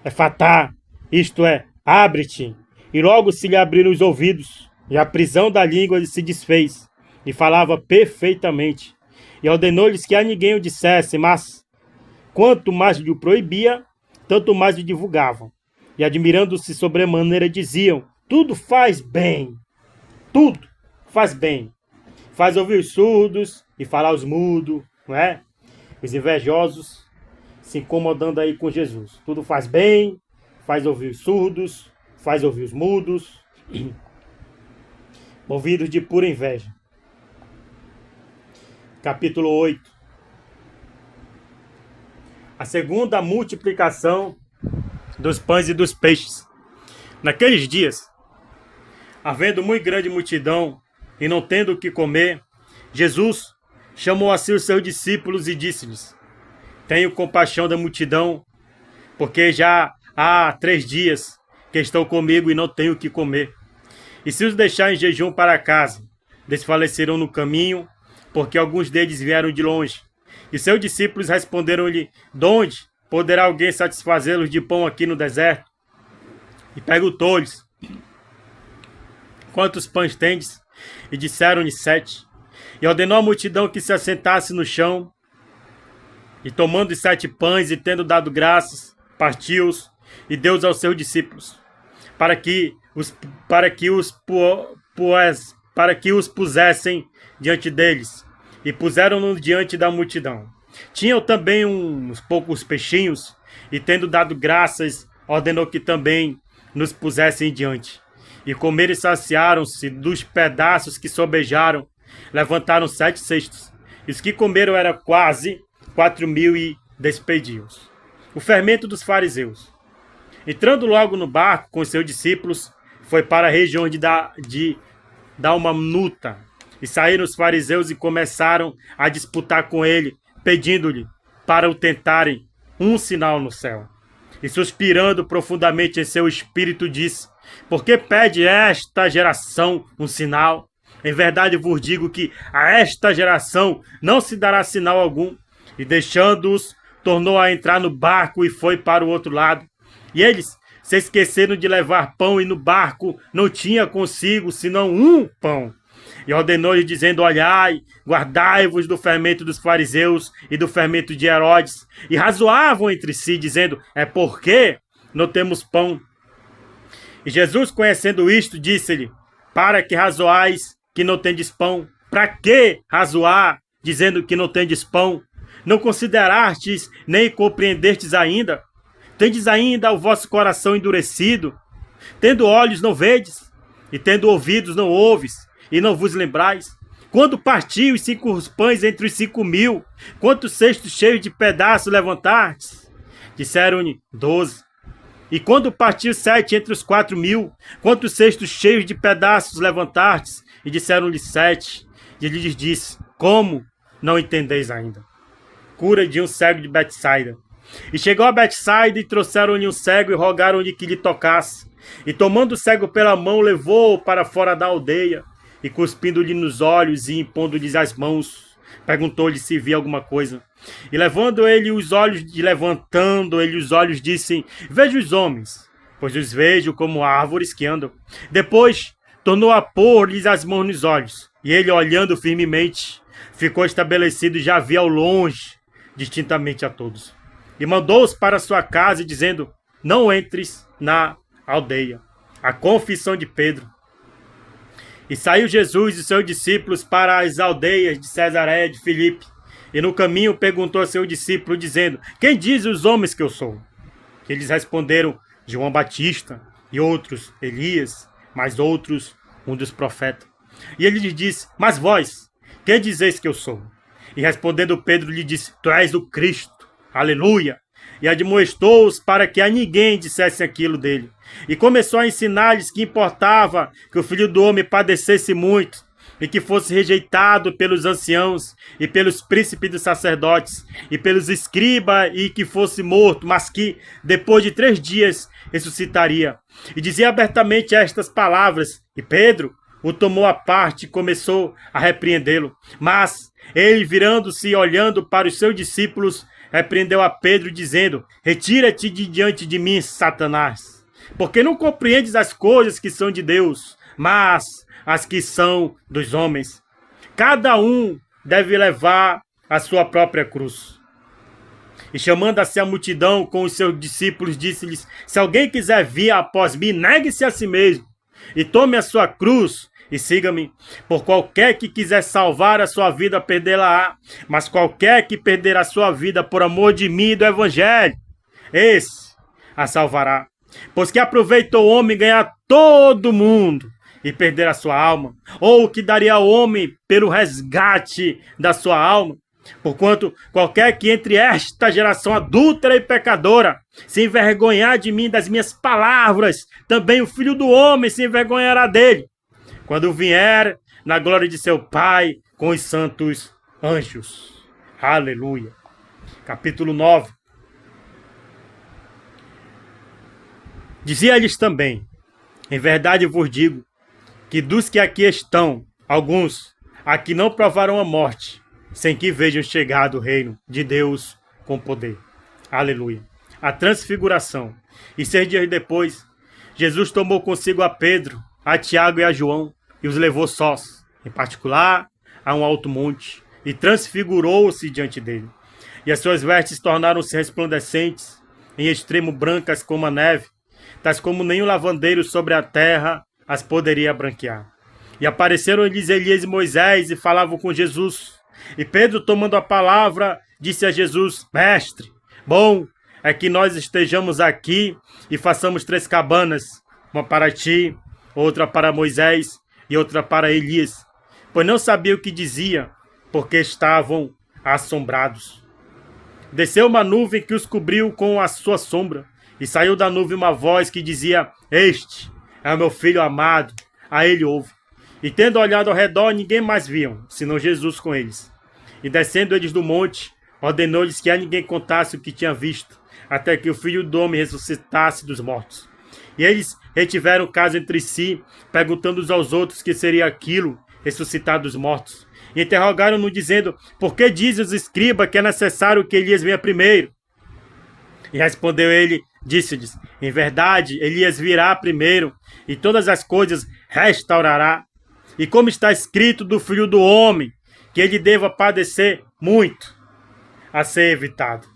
Efatá, isto é, abre-te. E logo se lhe abriram os ouvidos, e a prisão da língua se desfez, e falava perfeitamente. E ordenou-lhes que a ninguém o dissesse, mas quanto mais lhe o proibia, tanto mais lhe divulgavam. E admirando-se sobremaneira diziam: tudo faz bem, tudo faz bem. Faz ouvir os surdos e falar os mudos, não é? Os invejosos se incomodando aí com Jesus. Tudo faz bem, faz ouvir os surdos, faz ouvir os mudos, movidos de pura inveja. Capítulo 8. A segunda multiplicação dos pães e dos peixes. Naqueles dias, havendo muito grande multidão e não tendo o que comer, Jesus chamou a si os seus discípulos e disse-lhes: tenho compaixão da multidão, porque já há 3 dias que estão comigo e não tenho o que comer. E se os deixar em jejum para casa, desfalecerão no caminho, porque alguns deles vieram de longe. E seus discípulos responderam-lhe: de onde poderá alguém satisfazê-los de pão aqui no deserto? E perguntou-lhes: quantos pães tendes? E disseram-lhe 7. E ordenou à multidão que se assentasse no chão. E tomando os 7 pães e tendo dado graças, partiu-os e deu-os aos seus discípulos, para que os pusessem diante deles. E puseram-no diante da multidão. Tinham também uns poucos peixinhos, e tendo dado graças, ordenou que também nos pusessem diante. E comeram e saciaram-se dos pedaços que sobejaram, levantaram 7 cestos. E os que comeram eram quase 4.000 e despediu-os. O fermento dos fariseus. Entrando logo no barco com os seus discípulos, foi para a região de Dalmanuta. E saíram os fariseus e começaram a disputar com ele, pedindo-lhe para o tentarem um sinal no céu. E suspirando profundamente em seu espírito, disse: por que pede esta geração um sinal? Em verdade vos digo que a esta geração não se dará sinal algum. E deixando-os, tornou a entrar no barco e foi para o outro lado. E eles se esqueceram de levar pão, e no barco não tinha consigo senão um pão. E ordenou-lhes, dizendo: olhai, guardai-vos do fermento dos fariseus e do fermento de Herodes. E razoavam entre si, dizendo: é porque não temos pão. E Jesus, conhecendo isto, disse-lhe: para que razoais que não tendes pão? Para que razoar, dizendo que não tendes pão? Não considerastes, nem compreendestes ainda? Tendes ainda o vosso coração endurecido? Tendo olhos, não vedes? E tendo ouvidos, não ouves? E não vos lembrais? Quando partiu os 5 pães entre os 5.000, quantos cestos cheios de pedaços levantastes? Disseram-lhe: 12. E quando partiu 7 entre os 4.000, quantos cestos cheios de pedaços levantastes? E disseram-lhe: 7. E ele lhes disse: como não entendeis ainda? Cura de um cego de Betsaida. E chegou a Betsaida, e trouxeram-lhe um cego, e rogaram-lhe que lhe tocasse. E tomando o cego pela mão, levou-o para fora da aldeia, e cuspindo-lhe nos olhos, e impondo-lhes as mãos, perguntou-lhe se via alguma coisa. E levantando ele os olhos, disse: vejo os homens, pois os vejo como árvores que andam. Depois tornou a pôr-lhes as mãos nos olhos, e ele, olhando firmemente, ficou estabelecido e já via ao longe, distintamente a todos. E mandou-os para sua casa, dizendo: não entres na aldeia. A confissão de Pedro. E saiu Jesus e seus discípulos para as aldeias de Cesareia de Filipe. E no caminho perguntou a seu discípulo, dizendo: quem dizem os homens que eu sou? Eles responderam: João Batista, e outros Elias, mas outros um dos profetas. E ele lhes disse: mas vós, quem dizeis que eu sou? E respondendo Pedro, lhe disse: tu és o Cristo. Aleluia! E admoestou-os para que a ninguém dissesse aquilo dele. E começou a ensinar-lhes que importava que o Filho do Homem padecesse muito, e que fosse rejeitado pelos anciãos, e pelos príncipes dos sacerdotes, e pelos escribas, e que fosse morto, mas que, depois de 3 dias, ressuscitaria. E dizia abertamente estas palavras, e Pedro o tomou à parte e começou a repreendê-lo. Mas ele, virando-se e olhando para os seus discípulos, repreendeu a Pedro, dizendo: retira-te de diante de mim, Satanás, porque não compreendes as coisas que são de Deus, mas as que são dos homens. Cada um deve levar a sua própria cruz. E chamando a si a multidão com os seus discípulos, disse-lhes: se alguém quiser vir após mim, negue-se a si mesmo, e tome a sua cruz, e siga-me. Por qualquer que quiser salvar a sua vida, perdê-la-á. Mas qualquer que perder a sua vida por amor de mim e do Evangelho, esse a salvará. Pois que aproveita o homem ganhar todo mundo e perder a sua alma? Ou o que daria ao homem pelo resgate da sua alma? Porquanto qualquer que entre esta geração adúltera e pecadora se envergonhar de mim, das minhas palavras, também o Filho do Homem se envergonhará dele, quando vier na glória de seu Pai com os santos anjos. Aleluia. Capítulo 9. Dizia-lhes também: em verdade vos digo, que dos que aqui estão, alguns aqui não provarão a morte, sem que vejam chegado o reino de Deus com poder. Aleluia. A transfiguração. E 6 dias depois, Jesus tomou consigo a Pedro, a Tiago e a João, e os levou sós, em particular, a um alto monte, e transfigurou-se diante dele. E as suas vestes tornaram-se resplandecentes, em extremo brancas como a neve, tais como nenhum lavandeiro sobre a terra as poderia branquear. E apareceram-lhes Elias e Moisés, e falavam com Jesus. E Pedro, tomando a palavra, disse a Jesus: mestre, bom é que nós estejamos aqui e façamos 3 cabanas, uma para ti, outra para Moisés e outra para Elias, pois não sabia o que dizia, porque estavam assombrados. Desceu uma nuvem que os cobriu com a sua sombra, e saiu da nuvem uma voz que dizia: este é o meu filho amado, a ele ouve. E tendo olhado ao redor, ninguém mais viam, senão Jesus com eles. E descendo eles do monte, ordenou-lhes que a ninguém contasse o que tinha visto, até que o Filho do Homem ressuscitasse dos mortos. E eles retiveram caso entre si, perguntando uns aos outros que seria aquilo, ressuscitar dos mortos. E interrogaram-no, dizendo: por que dizem os escribas que é necessário que Elias venha primeiro? E respondeu ele, disse-lhes: em verdade, Elias virá primeiro, e todas as coisas restaurará. E como está escrito do Filho do Homem, que ele deva padecer muito, a ser evitado.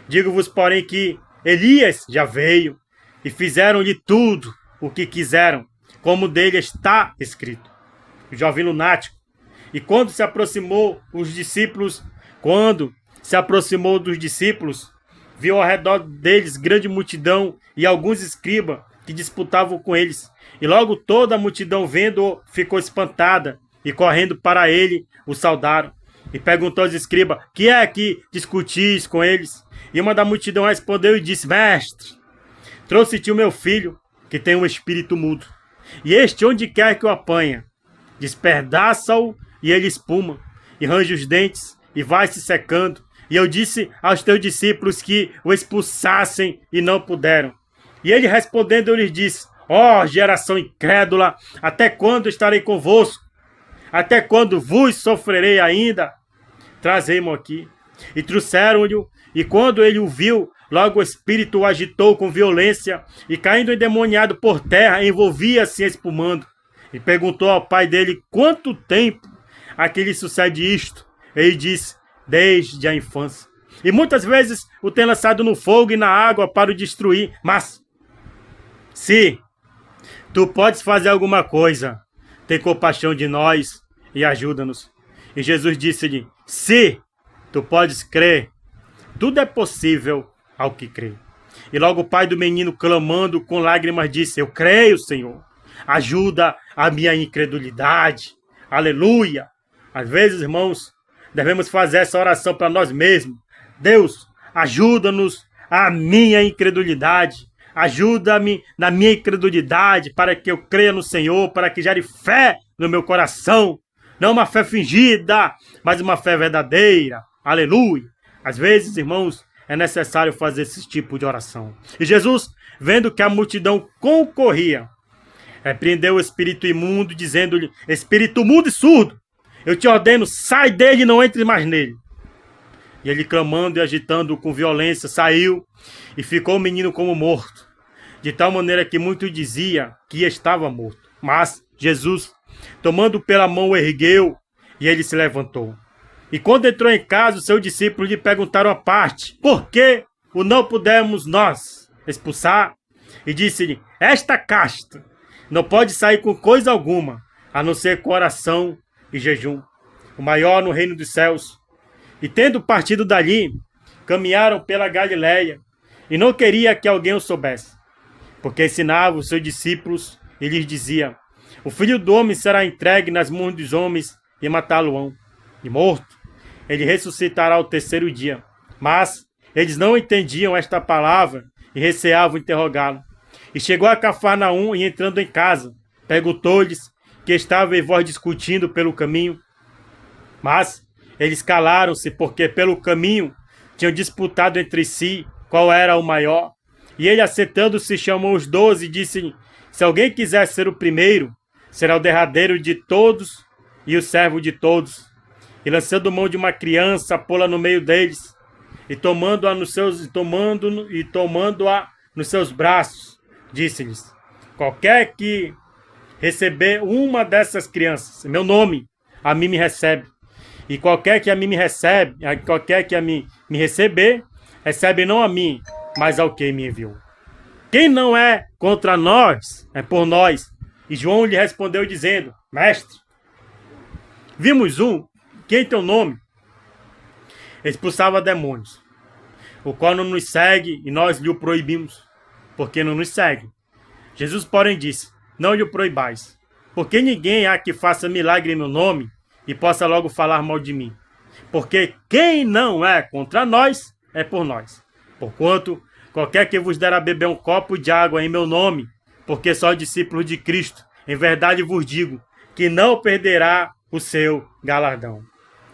Digo-vos, porém, que Elias já veio, e fizeram-lhe tudo o que quiseram, como dele está escrito. O jovem lunático. E quando se aproximou dos discípulos, viu ao redor deles grande multidão e alguns escribas que disputavam com eles. E logo toda a multidão, vendo-o, ficou espantada, e correndo para ele, o saudaram. E perguntou aos escribas: que é que discutis com eles? E uma da multidão respondeu e disse: mestre, trouxe-te o meu filho, que tem um espírito mudo. E este, onde quer que o apanha, despedaça-o e ele espuma, e range os dentes, e vai se secando. E eu disse aos teus discípulos que o expulsassem, e não puderam. E ele respondendo, eu lhes disse: ó geração incrédula, até quando estarei convosco? Até quando vos sofrerei ainda? Trazei-mo aqui. E trouxeram-lhe, e quando ele o viu, logo o espírito o agitou com violência, e caindo endemoniado por terra, envolvia-se espumando. E perguntou ao pai dele quanto tempo a que lhe sucede isto. Ele disse: desde a infância. E muitas vezes o tem lançado no fogo e na água para o destruir. Mas, se tu podes fazer alguma coisa, tem compaixão de nós e ajuda-nos. E Jesus disse-lhe: se tu podes crer, tudo é possível ao que crê. E logo o pai do menino, clamando com lágrimas, disse: eu creio, Senhor, ajuda a minha incredulidade. Aleluia! Às vezes, irmãos, devemos fazer essa oração para nós mesmos. Deus, ajuda-nos a minha incredulidade. Ajuda-me na minha incredulidade para que eu creia no Senhor, para que gere fé no meu coração. Não uma fé fingida, mas uma fé verdadeira. Aleluia! Às vezes, irmãos, é necessário fazer esse tipo de oração. E Jesus, vendo que a multidão concorria, repreendeu o espírito imundo, dizendo-lhe: espírito mudo e surdo, eu te ordeno, sai dele e não entre mais nele. E ele, clamando e agitando com violência, saiu, e ficou o menino como morto, de tal maneira que muito dizia que estava morto. Mas Jesus, tomando pela mão, o ergueu, e ele se levantou. E quando entrou em casa, os seus discípulos lhe perguntaram à parte: por que o não pudemos nós expulsar? E disse-lhe: esta casta não pode sair com coisa alguma, a não ser com oração e jejum, o maior no reino dos céus. E tendo partido dali, caminharam pela Galileia, e não queria que alguém o soubesse, porque ensinava os seus discípulos e lhes dizia: o Filho do Homem será entregue nas mãos dos homens e matá-lo-ão. E morto, ele ressuscitará ao terceiro dia. Mas eles não entendiam esta palavra e receavam interrogá-lo. E chegou a Cafarnaum, e entrando em casa, perguntou-lhes que estavam vós discutindo pelo caminho. Mas eles calaram-se, porque pelo caminho tinham disputado entre si qual era o maior. E ele, assentando-se, chamou os 12 e disse: se alguém quiser ser o primeiro, será o derradeiro de todos e o servo de todos. E lançando mão de uma criança, pô-la no meio deles, e tomando-a nos seus braços, disse-lhes: qualquer que receber uma dessas crianças, em meu nome, a mim me recebe. E qualquer que a mim me receber, recebe não a mim, mas ao que me enviou. Quem não é contra nós, é por nós. E João lhe respondeu dizendo: mestre, vimos um que em teu nome expulsava demônios, o qual não nos segue, e nós lhe o proibimos, porque não nos segue. Jesus, porém, disse: não lhe o proibais, porque ninguém há que faça milagre em meu nome e possa logo falar mal de mim. Porque quem não é contra nós, é por nós. Porquanto, qualquer que vos der a beber um copo de água em meu nome, porque só discípulos de Cristo, em verdade vos digo, que não perderá o seu galardão.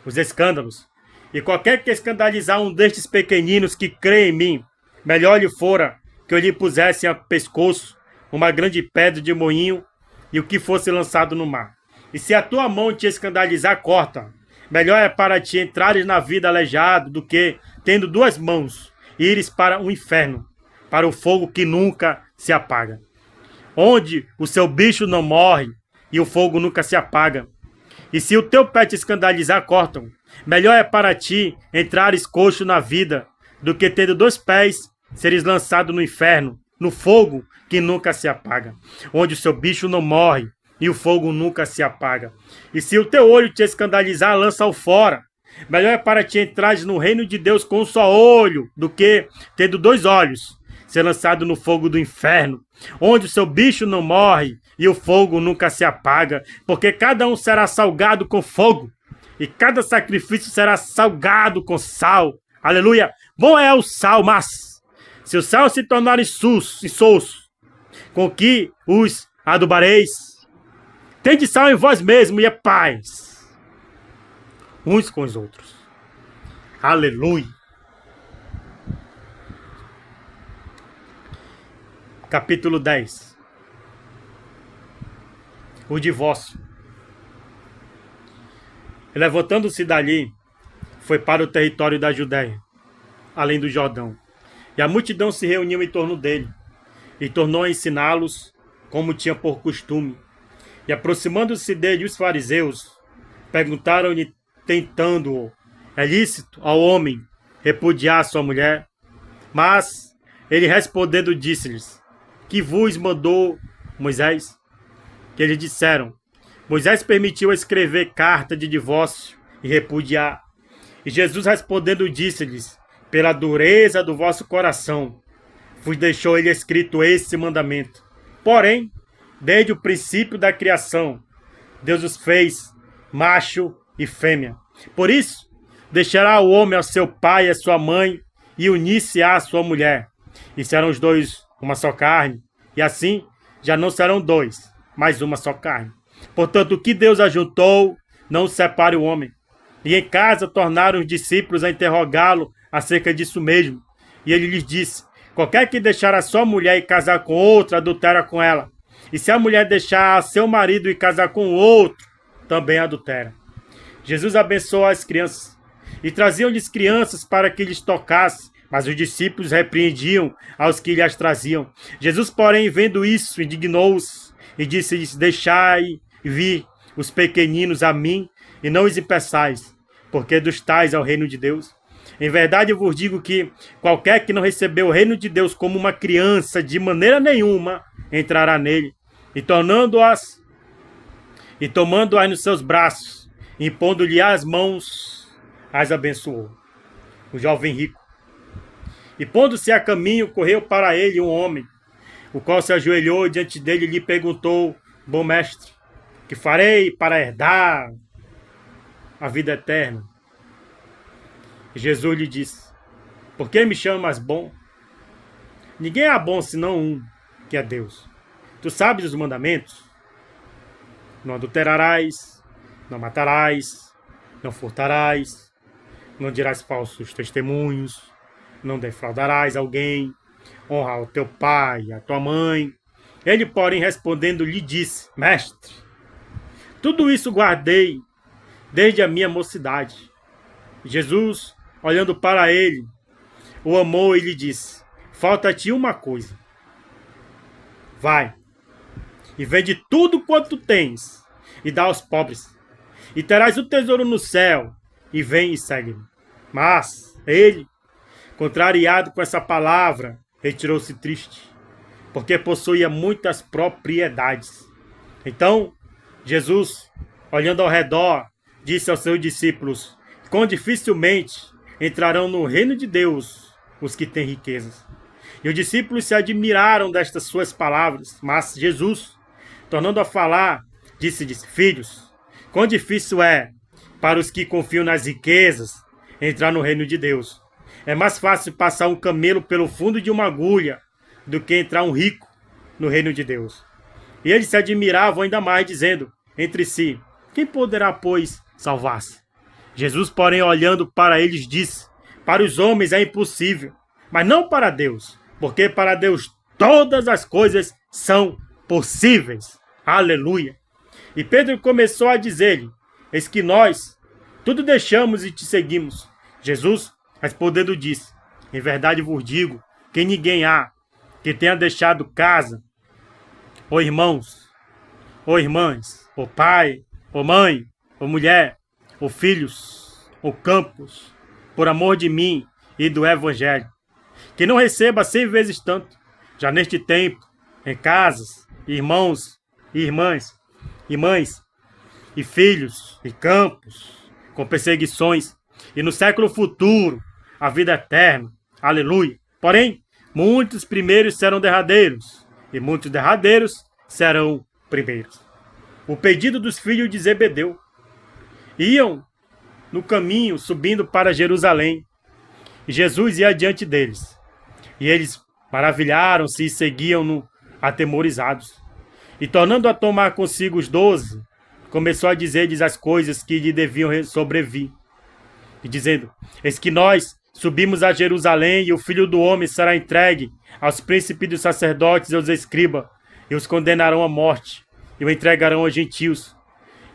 Os escândalos. E qualquer que escandalizar um destes pequeninos que crê em mim, Melhor lhe fora que eu lhe pusesse a pescoço uma grande pedra de moinho e o que fosse lançado no mar. E se a tua mão te escandalizar, corta. Melhor é para ti entrares na vida aleijado do que, tendo duas mãos, ires para o inferno, para o fogo que nunca se apaga, onde o seu bicho não morre e o fogo nunca se apaga. E se o teu pé te escandalizar, cortam. Melhor é para ti entrares coxo na vida, do que tendo dois pés, seres lançado no inferno, no fogo que nunca se apaga, onde o seu bicho não morre e o fogo nunca se apaga. E se o teu olho te escandalizar, lança-o fora. Melhor é para ti entrares no reino de Deus com um só olho, do que, tendo dois olhos, ser lançado no fogo do inferno, onde o seu bicho não morre e o fogo nunca se apaga, porque cada um será salgado com fogo, e cada sacrifício será salgado com sal. Aleluia! Bom é o sal, mas se o sal se tornar insosso, com que os adubareis? Tende sal em vós mesmo e é paz uns com os outros. Aleluia! Capítulo 10. O divórcio. Levantando-se dali, foi para o território da Judéia, além do Jordão. E a multidão se reuniu em torno dele, e tornou a ensiná-los como tinha por costume. E aproximando-se dele os fariseus, perguntaram-lhe, tentando-o: é lícito ao homem repudiar sua mulher? Mas ele respondendo disse-lhes: que vos mandou Moisés? Que eles disseram: Moisés permitiu escrever carta de divórcio e repudiar. E Jesus respondendo disse-lhes: pela dureza do vosso coração vos deixou ele escrito esse mandamento. Porém, desde o princípio da criação, Deus os fez macho e fêmea. Por isso, deixará o homem ao seu pai e à sua mãe, e unir-se-á à sua mulher, e serão os dois uma só carne, e assim já não serão dois, mas uma só carne. Portanto, o que Deus ajuntou, não separe o homem. E em casa tornaram os discípulos a interrogá-lo acerca disso mesmo. E ele lhes disse: qualquer que deixar a sua mulher e casar com outra, adultera com ela. E se a mulher deixar seu marido e casar com outro, também adultera. Jesus abençoou as crianças, e traziam-lhes crianças para que lhes tocasse, mas os discípulos repreendiam aos que lhes traziam. Jesus, porém, vendo isso, indignou-se e disse-lhes: deixai vir os pequeninos a mim, e não os impeçais, porque dos tais é o reino de Deus. Em verdade eu vos digo que qualquer que não recebeu o reino de Deus como uma criança, de maneira nenhuma entrará nele. E tomando-as nos seus braços, impondo-lhe as mãos, as abençoou. O jovem rico. E pondo-se a caminho, correu para ele um homem, o qual se ajoelhou diante dele e lhe perguntou: bom mestre, que farei para herdar a vida eterna? E Jesus lhe disse: por que me chamas bom? Ninguém é bom senão um, que é Deus. Tu sabes os mandamentos: não adulterarás, não matarás, não furtarás, não dirás falsos testemunhos, não defraudarás alguém, honra o teu pai e a tua mãe. Ele, porém, respondendo, lhe disse: mestre, tudo isso guardei desde a minha mocidade. Jesus, olhando para ele, o amou e lhe disse: falta-te uma coisa. Vai, e vende tudo quanto tens, e dá aos pobres, e terás o tesouro no céu, e vem e segue-me. Mas ele, contrariado com essa palavra, retirou-se triste, porque possuía muitas propriedades. Então, Jesus, olhando ao redor, disse aos seus discípulos: quão dificilmente entrarão no reino de Deus os que têm riquezas. E os discípulos se admiraram destas suas palavras, mas Jesus, tornando a falar, disse-lhes: filhos, quão difícil é para os que confiam nas riquezas entrar no reino de Deus. É mais fácil passar um camelo pelo fundo de uma agulha do que entrar um rico no reino de Deus. E eles se admiravam ainda mais, dizendo entre si: quem poderá, pois, salvar-se? Jesus, porém, olhando para eles, disse: para os homens é impossível, mas não para Deus, porque para Deus todas as coisas são possíveis. Aleluia. E Pedro começou a dizer-lhe: eis que nós tudo deixamos e te seguimos. Jesus, respondendo, disse: em verdade vos digo que ninguém há que tenha deixado casa, ou irmãos, ou irmãs, ou pai, ou mãe, ou mulher, ou filhos, ou campos, por amor de mim e do Evangelho, que não receba 100 vezes tanto, já neste tempo, em casas, irmãos e irmãs, e mães, e filhos, e campos, com perseguições, e no século futuro, a vida eterna. Aleluia. Porém, muitos primeiros serão derradeiros, e muitos derradeiros serão primeiros. O pedido dos filhos de Zebedeu. Iam no caminho subindo para Jerusalém, e Jesus ia adiante deles. E eles maravilharam-se e seguiam-no atemorizados. E tornando a tomar consigo os 12, começou a dizer-lhes as coisas que lhe deviam sobrevir. E dizendo: eis que nós subimos a Jerusalém, e o Filho do Homem será entregue aos príncipes dos sacerdotes e aos escribas, e os condenarão à morte, e o entregarão aos gentios,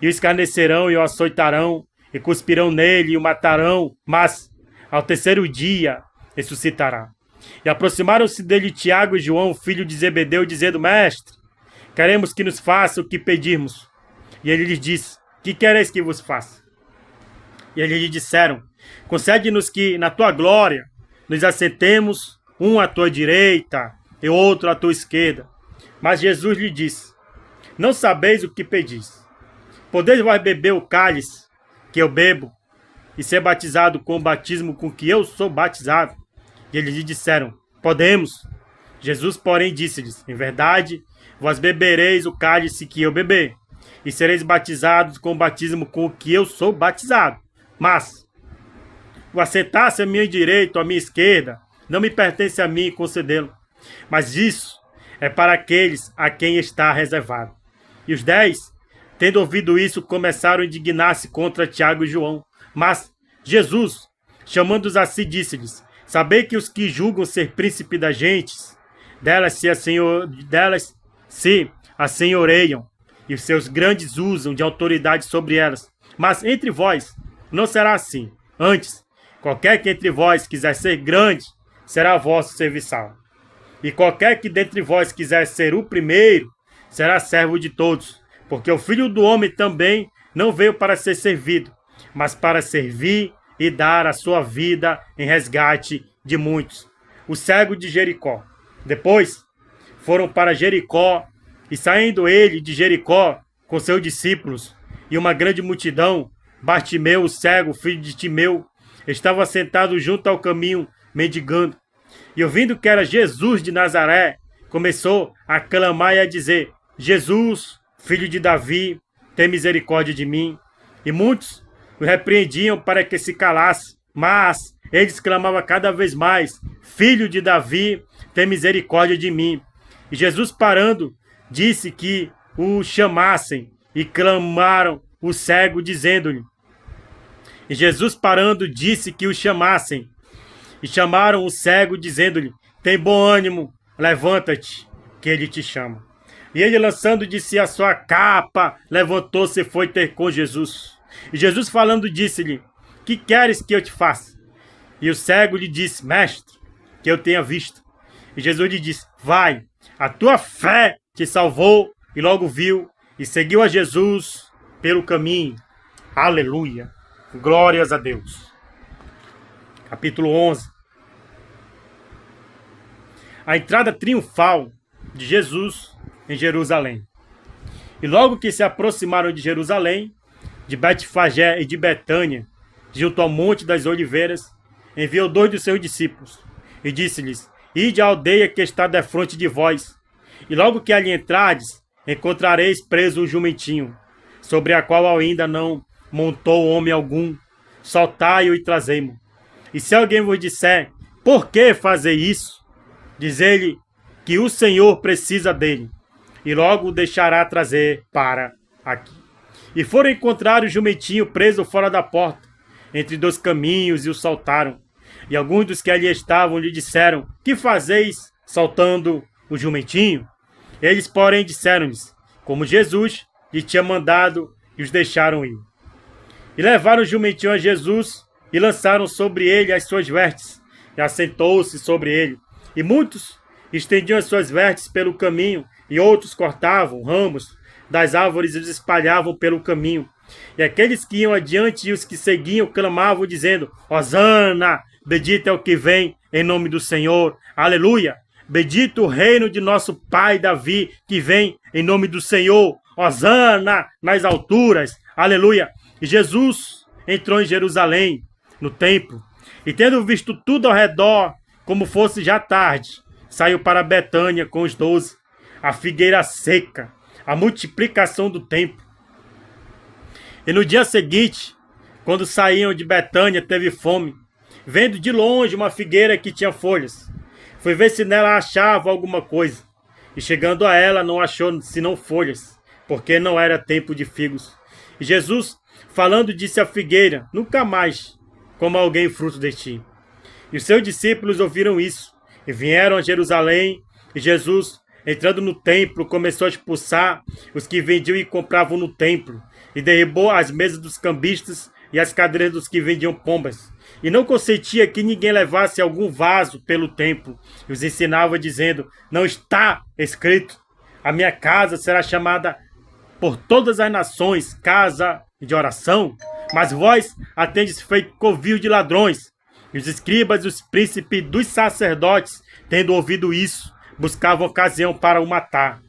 e o escarnecerão e o açoitarão, e cuspirão nele e o matarão, mas ao terceiro dia ressuscitará. E aproximaram-se dele Tiago e João, filho de Zebedeu, dizendo: mestre, queremos que nos faça o que pedirmos. E ele lhes disse: que quereis que vos faça? E eles lhe disseram: concede-nos que na tua glória nos assentemos, um à tua direita e outro à tua esquerda. Mas Jesus lhe disse: não sabeis o que pedis. Podeis vós beber o cálice que eu bebo e ser batizado com o batismo com que eu sou batizado? E eles lhe disseram: podemos. Jesus, porém, disse-lhes: em verdade, vós bebereis o cálice que eu beber, e sereis batizados com o batismo com o que eu sou batizado. Mas o assentar-se à minha direita ou à minha esquerda não me pertence a mim concedê-lo, mas isso é para aqueles a quem está reservado. E os 10, tendo ouvido isso, começaram a indignar-se contra Tiago e João. Mas Jesus, chamando-os a si, disse-lhes: sabei que os que julgam ser príncipe das gentes, delas se assenhoreiam, e os seus grandes usam de autoridade sobre elas. Mas entre vós não será assim. Antes, qualquer que entre vós quiser ser grande, será vosso serviçal. E qualquer que dentre vós quiser ser o primeiro, será servo de todos. Porque o Filho do Homem também não veio para ser servido, mas para servir e dar a sua vida em resgate de muitos. O cego de Jericó. Depois foram para Jericó, e saindo ele de Jericó com seus discípulos e uma grande multidão, Bartimeu, o cego, filho de Timeu, estava sentado junto ao caminho, mendigando. E ouvindo que era Jesus de Nazaré, começou a clamar e a dizer: Jesus, filho de Davi, tem misericórdia de mim. E muitos o repreendiam para que se calasse, mas ele exclamava cada vez mais: Filho de Davi, tem misericórdia de mim. E Jesus, parando, disse que o chamassem, e clamaram o cego, dizendo-lhe. E Jesus, parando, disse que o chamassem, e chamaram o cego, dizendo-lhe: tem bom ânimo, levanta-te, que ele te chama. E ele, lançando de si a sua capa, levantou-se e foi ter com Jesus. E Jesus, falando, disse-lhe: que queres que eu te faça? E o cego lhe disse: mestre, que eu tenha visto. E Jesus lhe disse: vai, a tua fé te salvou. E logo viu e seguiu a Jesus pelo caminho. Aleluia. Glórias a Deus. Capítulo 11. A entrada triunfal de Jesus em Jerusalém. E logo que se aproximaram de Jerusalém, de Betfagé e de Betânia, junto ao Monte das Oliveiras, enviou 2 dos seus discípulos e disse-lhes: ide à aldeia que está defronte de vós, e logo que ali entrardes, encontrareis preso um jumentinho, sobre a qual ainda não montou homem algum. Soltai-o e trazei-mo. E se alguém vos disser: por que fazer isso? Diz-lhe que o Senhor precisa dele, e logo o deixará trazer para aqui. E foram encontrar o jumentinho preso fora da porta, entre 2 caminhos, e o soltaram. E alguns dos que ali estavam lhe disseram: que fazeis soltando o jumentinho? Eles, porém, disseram-lhes como Jesus lhe tinha mandado, e os deixaram ir. E levaram o jumentinho a Jesus e lançaram sobre ele as suas vestes, e assentou-se sobre ele. E muitos estendiam as suas vestes pelo caminho, e outros cortavam ramos das árvores e os espalhavam pelo caminho. E aqueles que iam adiante e os que seguiam clamavam, dizendo: Hosana, bendito é o que vem em nome do Senhor. Aleluia! Bendito o reino de nosso pai Davi, que vem em nome do Senhor. Hosana nas alturas. Aleluia! E Jesus entrou em Jerusalém, no templo, e tendo visto tudo ao redor, como fosse já tarde, saiu para Betânia com os 12, a figueira seca, a multiplicação do templo. E no dia seguinte, quando saíam de Betânia, teve fome, vendo de longe uma figueira que tinha folhas. Foi ver se nela achava alguma coisa. E chegando a ela, não achou senão folhas, porque não era tempo de figos. E Jesus, falando, disse à figueira: nunca mais coma alguém fruto de ti. E os seus discípulos ouviram isso, e vieram a Jerusalém, e Jesus, entrando no templo, começou a expulsar os que vendiam e compravam no templo, e derribou as mesas dos cambistas e as cadeiras dos que vendiam pombas. E não consentia que ninguém levasse algum vaso pelo templo. E os ensinava, dizendo: não está escrito: a minha casa será chamada por todas as nações casa de oração? Mas vós a tendes feito covil de ladrões. E os escribas e os príncipes dos sacerdotes, tendo ouvido isso, buscavam ocasião para o matar.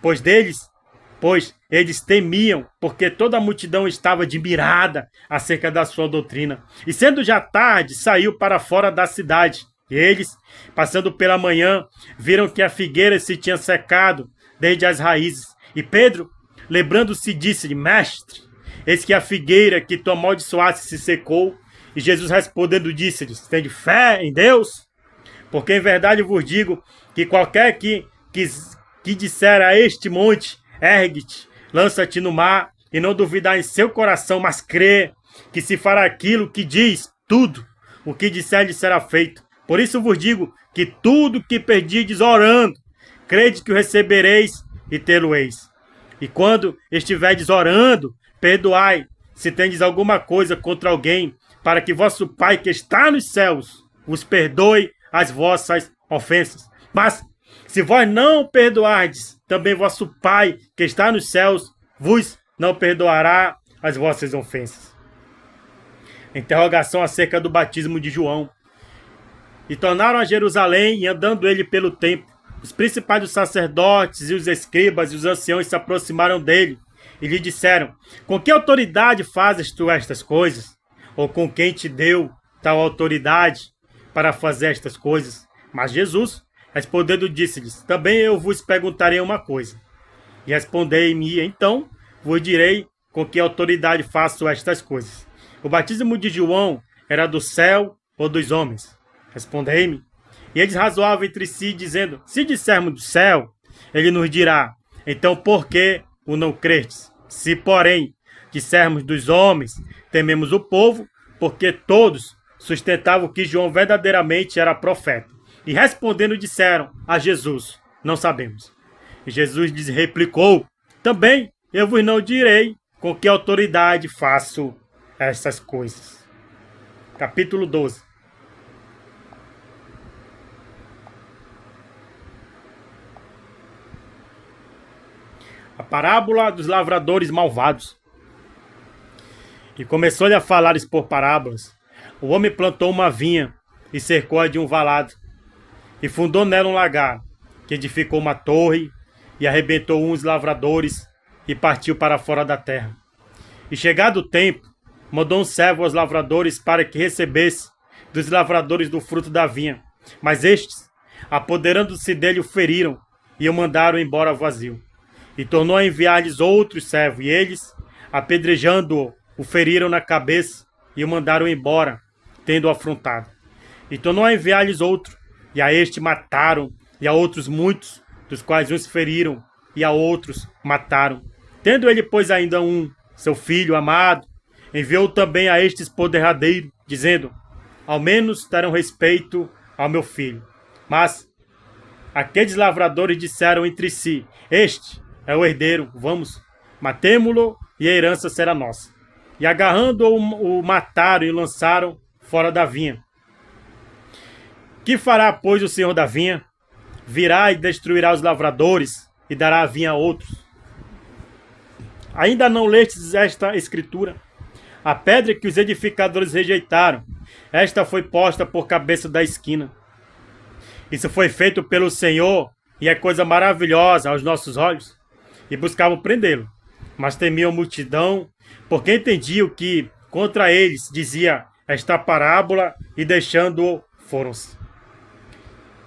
Pois eles temiam, porque toda a multidão estava admirada acerca da sua doutrina. E sendo já tarde, saiu para fora da cidade. E eles, passando pela manhã, viram que a figueira se tinha secado desde as raízes. E Pedro, lembrando-se, disse-lhe: mestre, eis que a figueira que tu amaldiçoaste se secou. E Jesus respondendo disse-lhes: tende fé em Deus? Porque em verdade vos digo que qualquer que disser a este monte: ergue-te, lança-te no mar, e não duvidar em seu coração, mas crê que se fará aquilo que diz, tudo o que disser lhe será feito. Por isso vos digo que tudo que pedirdes orando, crede que o recebereis e tê-lo-eis. E quando estiverdes orando, perdoai, se tendes alguma coisa contra alguém, para que vosso Pai que está nos céus vos perdoe as vossas ofensas. Mas se vós não perdoardes, também vosso Pai que está nos céus vos não perdoará as vossas ofensas. Interrogação acerca do batismo de João. E tornaram a Jerusalém, e andando ele pelo templo, os principais dos sacerdotes e os escribas e os anciãos se aproximaram dele e lhe disseram: com que autoridade fazes tu estas coisas? Ou com quem te deu tal autoridade para fazer estas coisas? Mas Jesus, respondendo, disse-lhes: também eu vos perguntarei uma coisa. E respondei-me, então vos direi com que autoridade faço estas coisas. O batismo de João era do céu ou dos homens? Respondei-me. E eles razoavam entre si, dizendo: se dissermos do céu, ele nos dirá: então por que o não crestes? Se, porém, dissermos dos homens, tememos o povo, porque todos sustentavam que João verdadeiramente era profeta. E respondendo disseram a Jesus: não sabemos. E Jesus lhes replicou: também eu vos não direi com que autoridade faço estas coisas. Capítulo 12. A parábola dos lavradores malvados. E começou-lhe a falar-lhes por parábolas. O homem plantou uma vinha e cercou-a de um valado, e fundou nela um lagar, que edificou uma torre, e arrebentou uns lavradores, e partiu para fora da terra. E chegado o tempo, mandou um servo aos lavradores para que recebesse dos lavradores do fruto da vinha. Mas estes, apoderando-se dele, o feriram, e o mandaram embora vazio. E tornou a enviar-lhes outro servo, e eles, apedrejando-o, o feriram na cabeça, e o mandaram embora, tendo-o afrontado. E tornou a enviar-lhes outro, e a este mataram, e a outros muitos, dos quais uns feriram, e a outros mataram. Tendo ele, pois, ainda um, seu filho amado, enviou também a estes por derradeiro, dizendo: ao menos terão respeito ao meu filho. Mas aqueles lavradores disseram entre si: este é o herdeiro, vamos, matemo-lo e a herança será nossa. E agarrando-o, o mataram e o lançaram fora da vinha. Que fará, pois, o senhor da vinha? Virá e destruirá os lavradores e dará a vinha a outros. Ainda não lestes esta escritura? A pedra que os edificadores rejeitaram, esta foi posta por cabeça da esquina. Isso foi feito pelo Senhor e é coisa maravilhosa aos nossos olhos. E buscavam prendê-lo, mas temiam a multidão, porque entendiam que contra eles dizia esta parábola e deixando-o foram-se.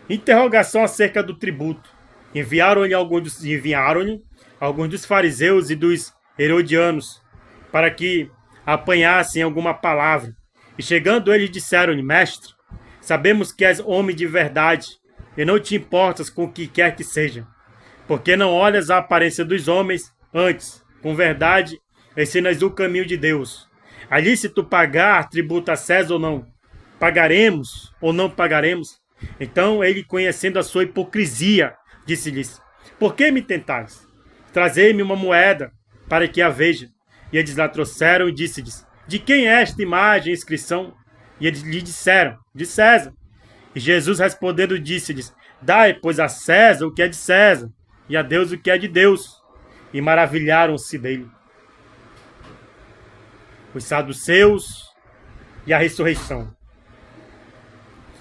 Interrogação acerca do tributo. Enviaram-lhe alguns dos fariseus e dos herodianos para que apanhassem alguma palavra. E chegando eles disseram-lhe: Mestre, sabemos que és homem de verdade e não te importas com o que quer que seja, porque não olhas a aparência dos homens, antes, com verdade, ensinas o caminho de Deus. É lícito pagar tributo a César ou não? Pagaremos ou não pagaremos? Então ele, conhecendo a sua hipocrisia, disse-lhes: Por que me tentais? Trazei-me uma moeda para que a veja. E eles lá trouxeram e disse-lhes: De quem é esta imagem e inscrição? E eles lhe disseram: De César. E Jesus respondendo disse-lhes: Dai, pois, a César o que é de César, e a Deus o que é de Deus. E maravilharam-se dele. Os saduceus e a ressurreição.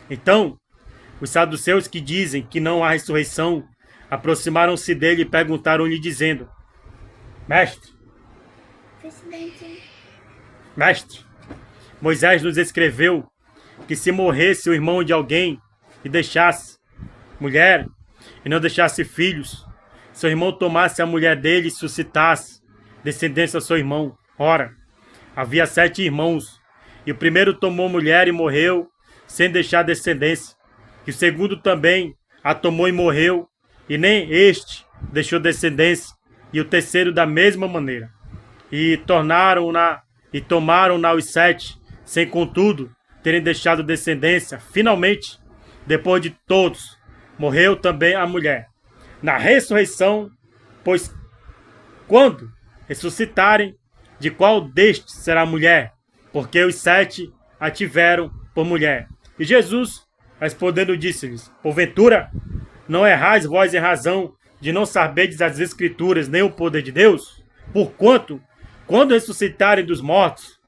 Então, os saduceus, que dizem que não há ressurreição, aproximaram-se dele e perguntaram-lhe, dizendo: Mestre, Moisés nos escreveu que se morresse o irmão de alguém e deixasse mulher e não deixasse filhos, seu irmão tomasse a mulher dele e suscitasse descendência ao seu irmão. Ora, havia 7 irmãos, e o primeiro tomou mulher e morreu, sem deixar descendência. E o segundo também a tomou e morreu, e nem este deixou descendência. E o terceiro da mesma maneira. E tomaram-na os 7, sem contudo terem deixado descendência. Finalmente, depois de todos, morreu também a mulher. Na ressurreição, pois quando ressuscitarem, de qual destes será a mulher? Porque os 7 a tiveram por mulher. E Jesus, respondendo, disse-lhes: Porventura, não errais vós em razão de não saberdes as Escrituras, nem o poder de Deus? Porquanto, quando ressuscitarem dos mortos,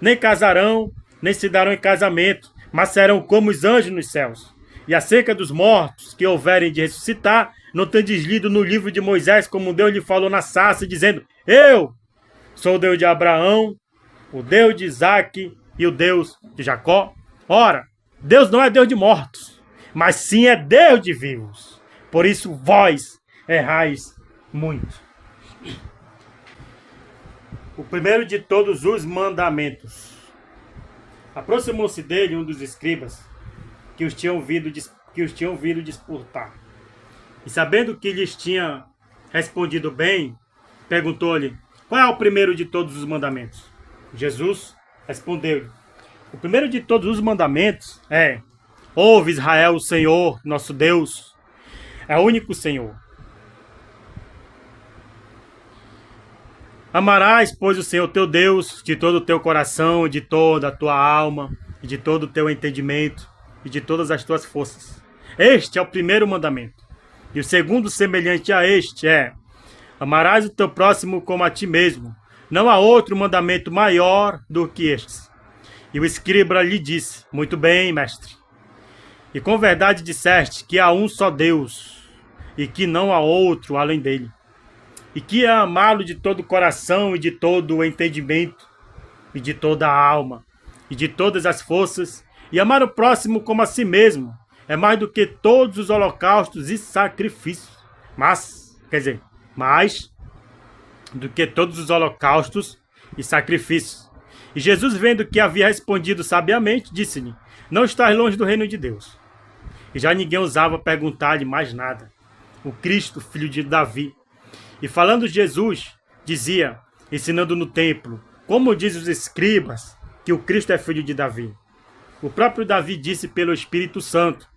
nem casarão, nem se darão em casamento, mas serão como os anjos nos céus. E acerca dos mortos que houverem de ressuscitar, não tendes lido no livro de Moisés, como Deus lhe falou na sarça, dizendo: Eu sou o Deus de Abraão, o Deus de Isaque e o Deus de Jacó? Ora, Deus não é Deus de mortos, mas sim é Deus de vivos. Por isso vós errais muito. O primeiro de todos os mandamentos. Aproximou-se dele um dos escribas que os tinham ouvido disputar. E sabendo que lhes tinha respondido bem, perguntou-lhe: Qual é o primeiro de todos os mandamentos? Jesus respondeu-lhe: O primeiro de todos os mandamentos é: Ouve, Israel, o Senhor, nosso Deus, é o único Senhor. Amarás, pois, o Senhor teu Deus de todo o teu coração, de toda a tua alma, e de todo o teu entendimento, e de todas as tuas forças. Este é o primeiro mandamento. E o segundo, semelhante a este, é: Amarás o teu próximo como a ti mesmo. Não há outro mandamento maior do que estes. E o escriba lhe disse: Muito bem, mestre. E com verdade disseste que há um só Deus, e que não há outro além dele. E que é amá-lo de todo o coração, e de todo o entendimento, e de toda a alma, e de todas as forças, e amar o próximo como a si mesmo, é mais do que todos os holocaustos e sacrifícios. Mais do que todos os holocaustos e sacrifícios. E Jesus, vendo que havia respondido sabiamente, disse-lhe: Não estás longe do reino de Deus. E já ninguém ousava perguntar-lhe mais nada. O Cristo, filho de Davi. E falando Jesus, dizia, ensinando no templo: Como dizem os escribas que o Cristo é filho de Davi? O próprio Davi disse pelo Espírito Santo: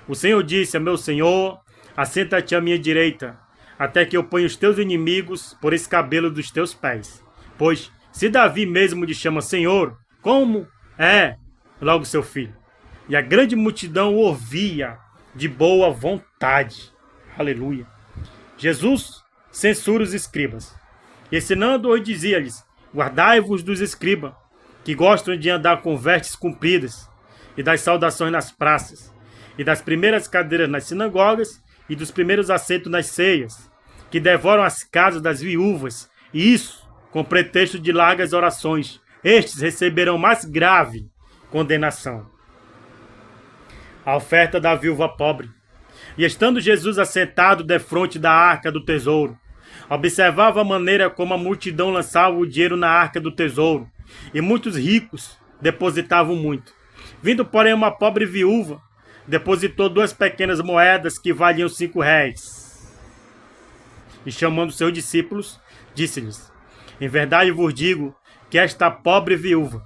o Senhor disse a meu Senhor: assenta-te à minha direita, até que eu ponha os teus inimigos por escabelo dos teus pés. Pois, se Davi mesmo lhe chama Senhor, como é logo seu filho? E a grande multidão o ouvia de boa vontade. Aleluia. Jesus censura os escribas. Ensinando-os, dizia-lhes: guardai-vos dos escribas, que gostam de andar com vestes compridas, e das saudações nas praças, e das primeiras cadeiras nas sinagogas, e dos primeiros assentos nas ceias, que devoram as casas das viúvas, e isso com pretexto de largas orações. Estes receberão mais grave condenação. A oferta da viúva pobre. E estando Jesus assentado defronte da arca do tesouro, observava a maneira como a multidão lançava o dinheiro na arca do tesouro, e muitos ricos depositavam muito. Vindo, porém, uma pobre viúva, depositou 2 pequenas moedas que valiam 5 réis. E chamando seus discípulos, disse-lhes: em verdade vos digo que esta pobre viúva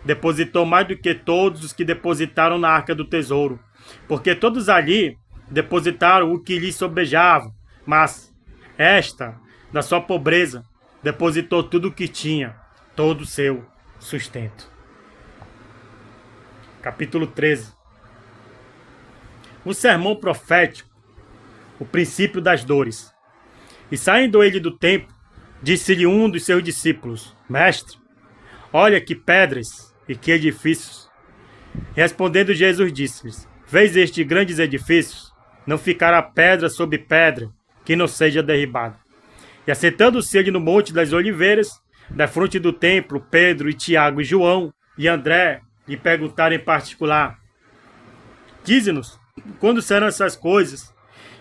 depositou mais do que todos os que depositaram na arca do tesouro, porque todos ali depositaram o que lhes sobrejava, mas esta, da sua pobreza, depositou tudo o que tinha, todo o seu sustento. Capítulo 13. O sermão profético, o princípio das dores. E saindo ele do templo, disse-lhe um dos seus discípulos: mestre, olha que pedras e que edifícios. Respondendo Jesus, disse-lhes: vês estes grandes edifícios? Não ficará pedra sobre pedra que não seja derribada. E assentando-se ele no monte das oliveiras, da fronte do templo, Pedro e Tiago e João e André lhe perguntaram em particular: dize-nos, quando serão essas coisas?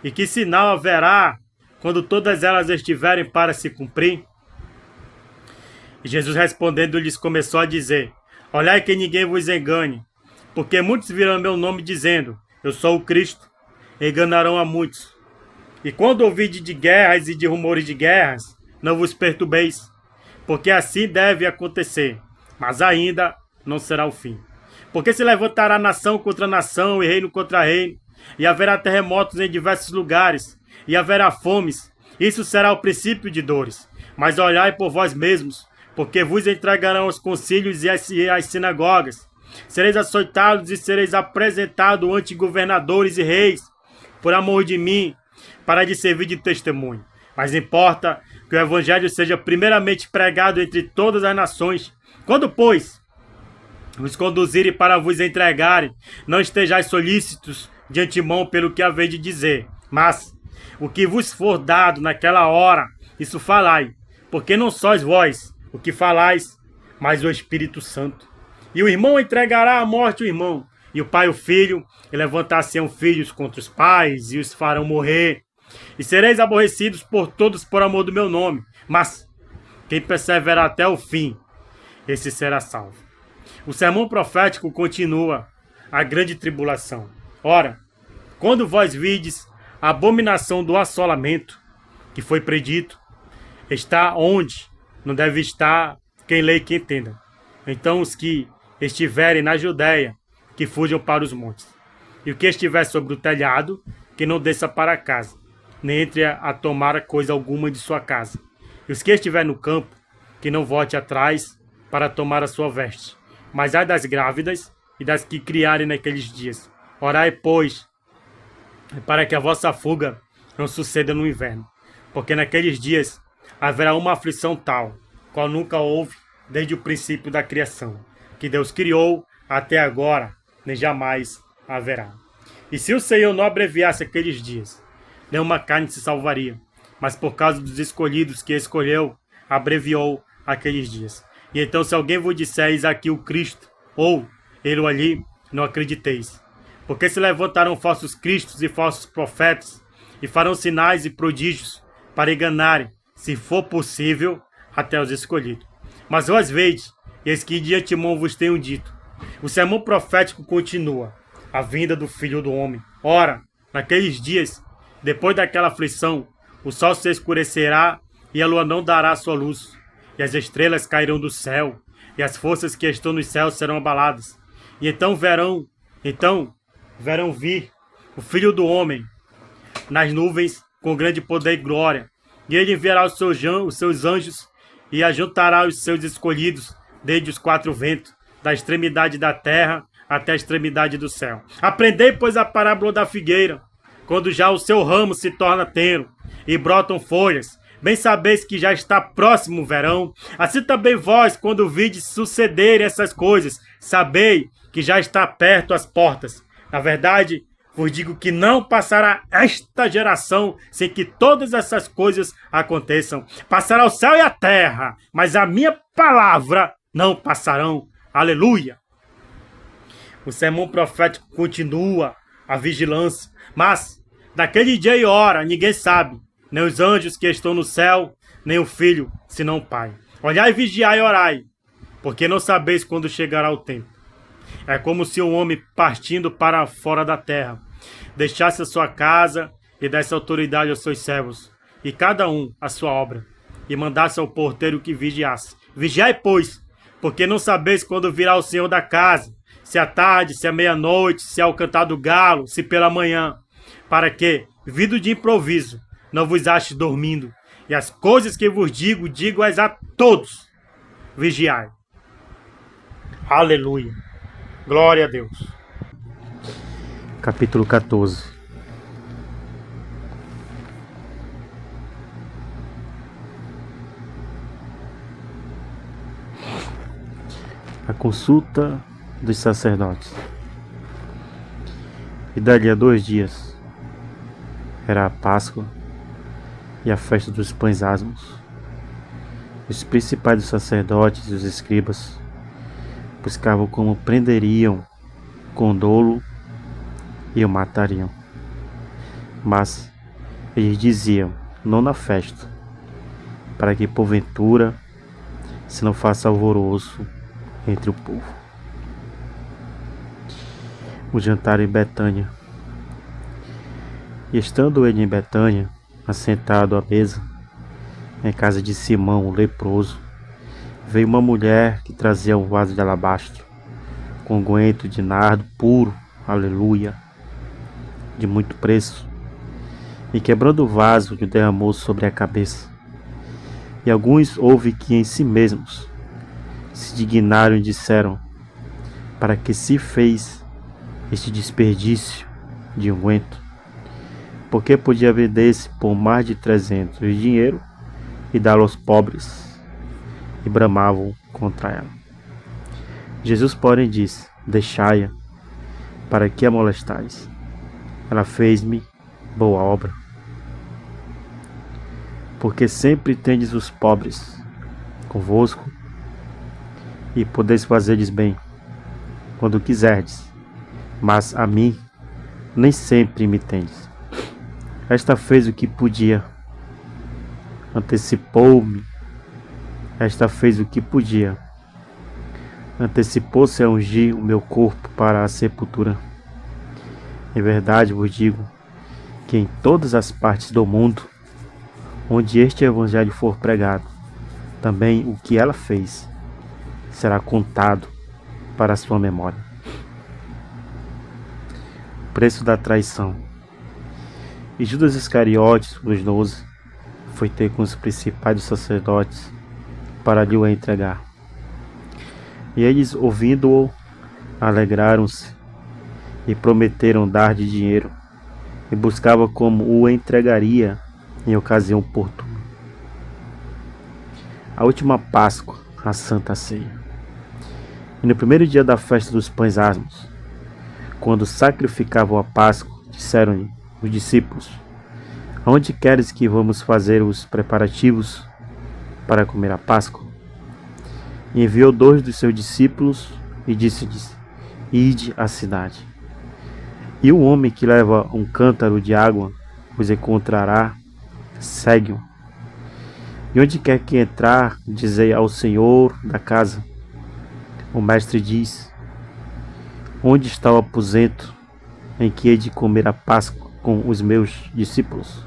E que sinal haverá quando todas elas estiverem para se cumprir? E Jesus respondendo lhes começou a dizer: olhai que ninguém vos engane, porque muitos virão meu nome dizendo: eu sou o Cristo, e enganarão a muitos. E quando ouvirdes de guerras e de rumores de guerras, não vos perturbeis, porque assim deve acontecer, mas ainda não será o fim. Porque se levantará nação contra nação e reino contra reino, e haverá terremotos em diversos lugares, e haverá fomes. Isso será o princípio de dores. Mas olhai por vós mesmos, porque vos entregarão aos concílios e às sinagogas. Sereis açoitados e sereis apresentados ante governadores e reis, por amor de mim, para de servir de testemunho. Mas importa que o evangelho seja primeiramente pregado entre todas as nações. Quando, pois, vos conduzirem para vos entregarem, não estejais solícitos de antemão pelo que haveis de dizer, mas o que vos for dado naquela hora, isso falai, porque não sois vós o que falais, mas o Espírito Santo. E o irmão entregará à morte o irmão, e o pai o filho, e levantar-se-ão filhos contra os pais, e os farão morrer. E sereis aborrecidos por todos por amor do meu nome, mas quem perseverar até o fim, esse será salvo. O sermão profético continua: a grande tribulação. Ora, quando vós vides a abominação do assolamento, que foi predito, está onde não deve estar quem lê e quem entenda. Então os que estiverem na Judéia, que fujam para os montes. E o que estiver sobre o telhado, que não desça para casa, nem entre a tomar coisa alguma de sua casa. E os que estiver no campo, que não volte atrás para tomar a sua veste. Mas ai das grávidas e das que criarem naqueles dias. Orai, pois, para que a vossa fuga não suceda no inverno. Porque naqueles dias haverá uma aflição tal, qual nunca houve desde o princípio da criação, que Deus criou até agora, nem jamais haverá. E se o Senhor não abreviasse aqueles dias, nenhuma carne se salvaria, mas por causa dos escolhidos que escolheu, abreviou aqueles dias. E então, se alguém vos disser: eis aqui o Cristo, ou ele ali, não acrediteis. Porque se levantarão falsos cristos e falsos profetas, e farão sinais e prodígios, para enganarem, se for possível, até os escolhidos. Mas vós vedes, eis que de antemão vos tenho dito. O sermão profético continua: a vinda do Filho do Homem. Ora, naqueles dias, depois daquela aflição, o sol se escurecerá e a lua não dará sua luz, e as estrelas cairão do céu, e as forças que estão nos céus serão abaladas. E então verão vir o Filho do Homem nas nuvens com grande poder e glória. E ele enviará os seus anjos e ajuntará os seus escolhidos desde os quatro ventos, da extremidade da terra até a extremidade do céu. Aprendei, pois, a parábola da figueira, quando já o seu ramo se torna tenro e brotam folhas. Bem sabeis que já está próximo o verão. Assim também vós, quando vides suceder essas coisas, sabei que já está perto as portas. Na verdade, vos digo que não passará esta geração sem que todas essas coisas aconteçam. Passará o céu e a terra, mas a minha palavra não passarão. Aleluia! O sermão profético continua a vigilância, mas daquele dia e hora ninguém sabe, nem os anjos que estão no céu, nem o Filho, senão o Pai. Olhai, vigiai e orai, porque não sabeis quando chegará o tempo. É como se um homem partindo para fora da terra deixasse a sua casa e desse autoridade aos seus servos, e cada um a sua obra, e mandasse ao porteiro que vigiasse. Vigiai, pois, porque não sabeis quando virá o Senhor da casa, se à tarde, se à meia-noite, se ao cantar do galo, se pela manhã, para que, vindo de improviso, não vos ache dormindo. E as coisas que vos digo-as a todos. Vigiai. Aleluia. Glória a Deus. Capítulo 14. A consulta dos sacerdotes. E dali a 2 dias era a Páscoa e a festa dos pães asmos. Os principais dos sacerdotes e os escribas buscavam como prenderiam com dolo e o matariam. Mas eles diziam, não na festa, para que porventura se não faça alvoroço entre o povo. O jantar em Betânia. E estando ele em Betânia, assentado à mesa, em casa de Simão, o leproso, veio uma mulher que trazia um vaso de alabastro, com unguento de nardo puro, aleluia, de muito preço, e quebrando o vaso, lhe derramou sobre a cabeça. E alguns houve que em si mesmos se dignaram e disseram, para que se fez este desperdício de unguento? Porque podia vender-se por mais de 300 de dinheiro e dá-lo aos pobres, e bramavam contra ela. Jesus, porém, disse, deixai-a, para que a molestais? Ela fez-me boa obra. Porque sempre tendes os pobres convosco, e podeis fazer-lhes bem, quando quiserdes, mas a mim nem sempre me tendes. Esta fez o que podia, antecipou-me. Esta fez o que podia, antecipou-se a ungir o meu corpo para a sepultura. Em verdade vos digo que em todas as partes do mundo, onde este evangelho for pregado, também o que ela fez será contado para a sua memória. Preço da traição. E Judas Iscariotes, dos 12, foi ter com os principais dos sacerdotes para lhe o entregar. E eles, ouvindo-o, alegraram-se e prometeram dar de dinheiro, e buscava como o entregaria em ocasião oportuna. A última Páscoa, a Santa Ceia. E no primeiro dia da festa dos pães asmos, quando sacrificavam a Páscoa, disseram-lhe os discípulos, aonde queres que vamos fazer os preparativos para comer a Páscoa? E enviou 2 dos seus discípulos e disse-lhes, ide à cidade. E o homem que leva um cântaro de água vos encontrará, segue-o. E onde quer que entrar, dizei ao Senhor da casa, o mestre diz, onde está o aposento em que hei de comer a Páscoa com os meus discípulos?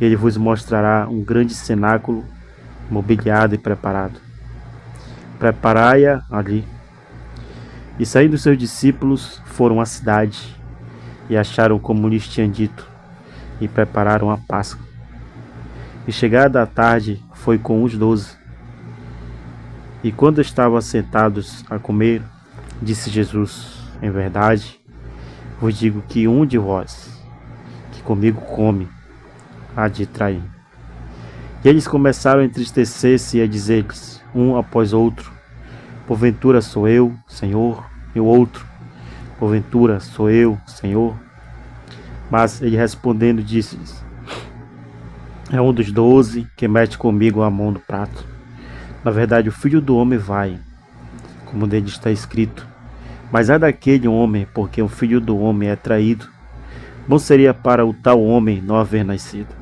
Ele vos mostrará um grande cenáculo, mobiliado e preparado. Preparai-a ali. E saindo seus discípulos, foram à cidade, e acharam como lhes tinha dito, e prepararam a Páscoa. E chegada a tarde, foi com os 12. E quando estavam sentados a comer, disse Jesus: em verdade, vos digo que um de vós, que comigo come, há de trair. E eles começaram a entristecer-se e a dizer-lhes, um após outro: porventura sou eu, Senhor? E o outro: porventura sou eu, Senhor? Mas ele respondendo disse-lhes: é um dos 12 que mete comigo a mão no prato. Na verdade, o Filho do Homem vai, como dele está escrito. Mas é daquele homem, porque o Filho do Homem é traído. Bom seria para o tal homem não haver nascido.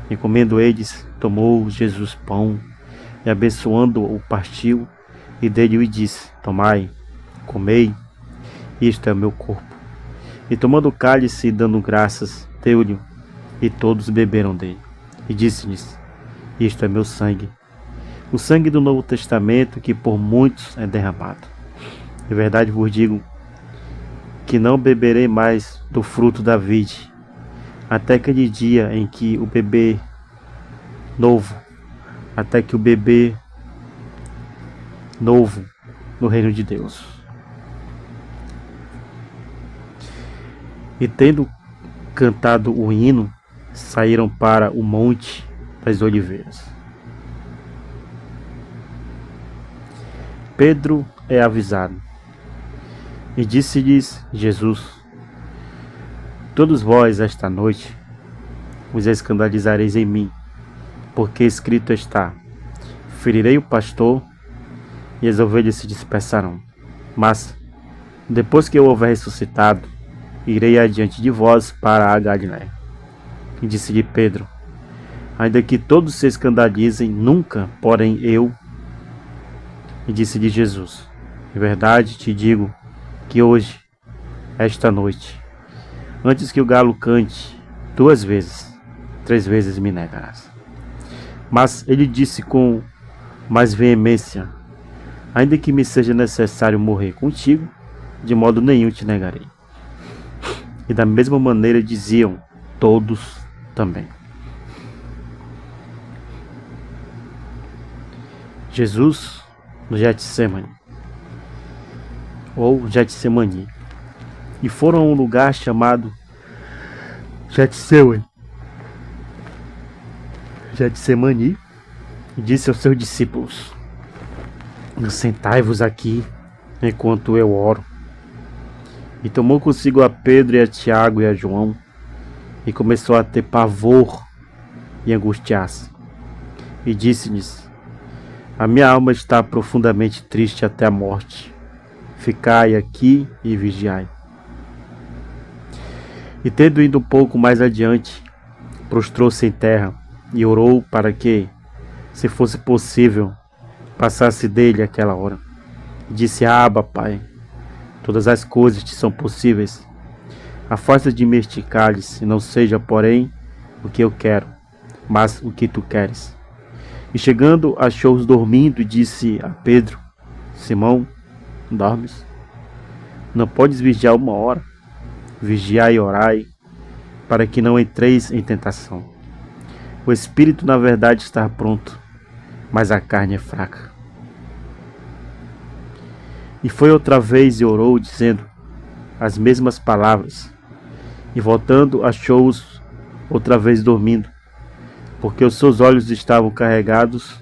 E comendo eles, tomou Jesus pão, e abençoando-o partiu, e dele-o disse: tomai, comei, isto é o meu corpo. E tomando o cálice e dando graças, deu-lhe, e todos beberam dele. E disse-lhes: isto é meu sangue, o sangue do Novo Testamento, que por muitos é derramado. De verdade vos digo que não beberei mais do fruto da vide, até aquele dia em que o bebê novo no reino de Deus. E tendo cantado o hino, saíram para o Monte das Oliveiras. Pedro é avisado. E disse-lhes Jesus: todos vós esta noite vos escandalizareis em mim, porque escrito está: ferirei o pastor e as ovelhas se dispersarão. Mas, depois que eu houver ressuscitado, irei adiante de vós para a Galiléia. E disse-lhe Pedro: ainda que todos se escandalizem, nunca, porém eu. E disse-lhe Jesus: em verdade te digo que hoje, esta noite, antes que o galo cante 2 vezes, 3 vezes me negarás. Mas ele disse com mais veemência: ainda que me seja necessário morrer contigo, de modo nenhum te negarei. E da mesma maneira diziam todos também. Jesus no Getsemane, ou Getsemani, e foram a um lugar chamado Getsemani, e disse aos seus discípulos: sentai-vos aqui enquanto eu oro. E tomou consigo a Pedro e a Tiago e a João, e começou a ter pavor e angustiar-se. E disse-lhes: a minha alma está profundamente triste até a morte. Ficai aqui e vigiai. E tendo ido um pouco mais adiante, prostrou-se em terra e orou para que, se fosse possível, passasse dele aquela hora. E disse: Abba, Pai, todas as coisas te são possíveis. Afasta de mim este cálice, e não seja, porém, o que eu quero, mas o que tu queres. E chegando, achou-os dormindo e disse a Pedro: Simão, dormes? Não podes vigiar 1 hora? Vigiai e orai, para que não entreis em tentação. O espírito, na verdade, está pronto, mas a carne é fraca. E foi outra vez e orou, dizendo as mesmas palavras. E voltando, achou-os outra vez dormindo, porque os seus olhos estavam carregados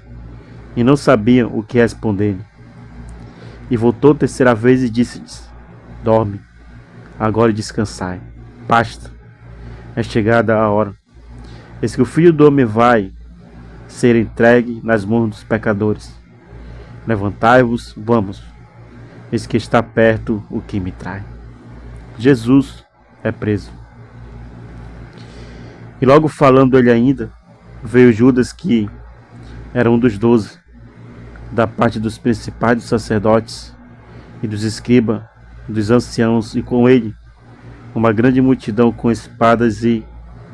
e não sabiam o que responder-lhe. E voltou 3ª vez e disse-lhes: Dorme, agora descansai, basta, é chegada a hora. Eis que o Filho do Homem vai ser entregue nas mãos dos pecadores. Levantai-vos, vamos, eis que está perto o que me trai. Jesus é preso. E logo falando ele ainda, veio Judas, que era um dos 12, da parte dos principais dos sacerdotes e dos escribas, dos anciãos, e com ele uma grande multidão com espadas e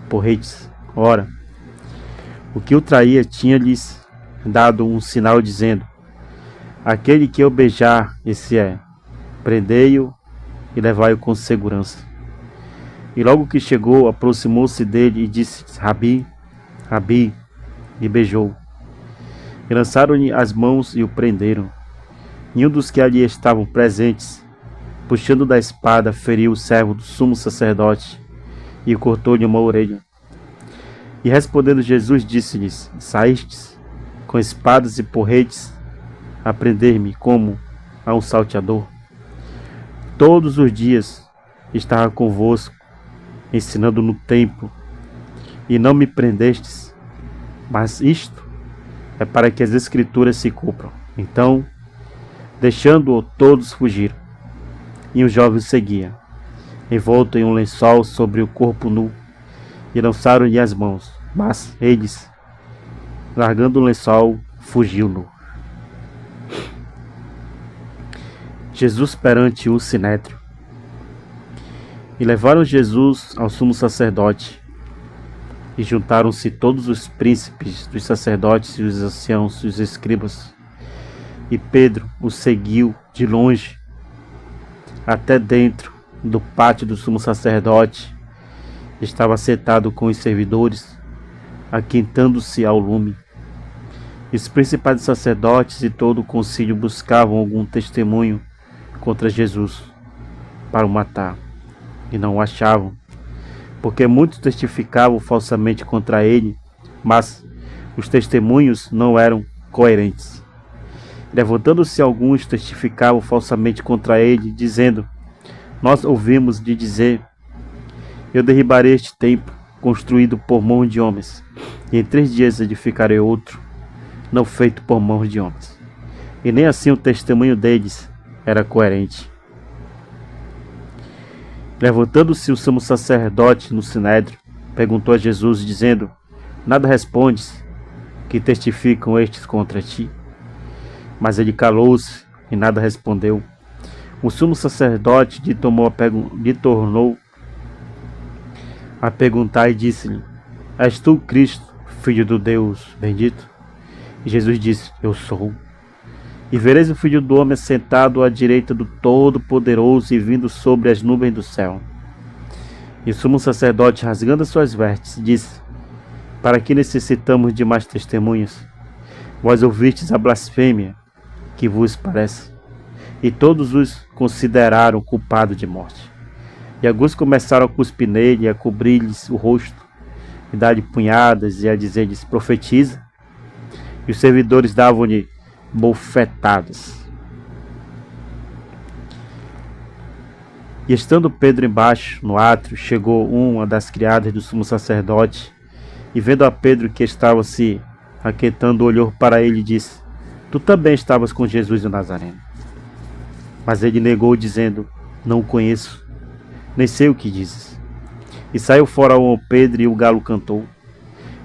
porretes. Ora, o que o traía tinha-lhes dado um sinal, dizendo: aquele que eu beijar, esse é, prendei-o e levai-o com segurança. E logo que chegou, aproximou-se dele e disse: Rabi, Rabi, e beijou. E lançaram-lhe as mãos e o prenderam. E um dos que ali estavam presentes, puxando da espada, feriu o servo do sumo sacerdote e cortou-lhe uma orelha. E respondendo Jesus, disse-lhes: Saístes com espadas e porretes a prender-me como a um salteador? Todos os dias estava convosco, ensinando no templo, e não me prendestes, mas isto é para que as Escrituras se cumpram. Então, deixando-o, todos fugiram, e um jovem o seguia, envolto em um lençol sobre o corpo nu, e lançaram-lhe as mãos, mas eles, largando o lençol, fugiu nu. Jesus perante o sinédrio. E levaram Jesus ao sumo sacerdote, e juntaram-se todos os príncipes dos sacerdotes e os anciãos e os escribas. E Pedro o seguiu de longe, até dentro do pátio do sumo sacerdote. Estava sentado com os servidores, aquentando-se ao lume. E os principais sacerdotes e todo o concílio buscavam algum testemunho contra Jesus para o matar, e não o achavam, porque muitos testificavam falsamente contra ele, mas os testemunhos não eram coerentes. Levantando-se alguns, testificavam falsamente contra ele, dizendo: Nós ouvimos de dizer: Eu derribarei este templo, construído por mãos de homens, e em 3 dias edificarei outro, não feito por mãos de homens. E nem assim o testemunho deles era coerente. Levantando-se o sumo sacerdote no sinédrio, perguntou a Jesus, dizendo: Nada respondes, que testificam estes contra ti? Mas ele calou-se e nada respondeu. O sumo sacerdote lhe tornou a perguntar e disse-lhe: És tu Cristo, filho do Deus bendito? E Jesus disse: Eu sou. E vereis o Filho do Homem sentado à direita do Todo-Poderoso e vindo sobre as nuvens do céu. E o sumo sacerdote, rasgando as suas vestes, disse: Para que necessitamos de mais testemunhas? Vós ouvistes a blasfêmia, que vos parece? E todos os consideraram culpados de morte. E alguns começaram a cuspir nele, e a cobrir-lhes o rosto, e dar-lhe punhadas, e a dizer-lhes: Profetiza. E os servidores davam-lhe bofetadas. E estando Pedro embaixo, no átrio, chegou uma das criadas do sumo sacerdote, e vendo a Pedro que estava se aquetando, olhou para ele e disse: Tu também estavas com Jesus o Nazareno. Mas ele negou, dizendo: Não o conheço, nem sei o que dizes. E saiu fora o Pedro, e o galo cantou.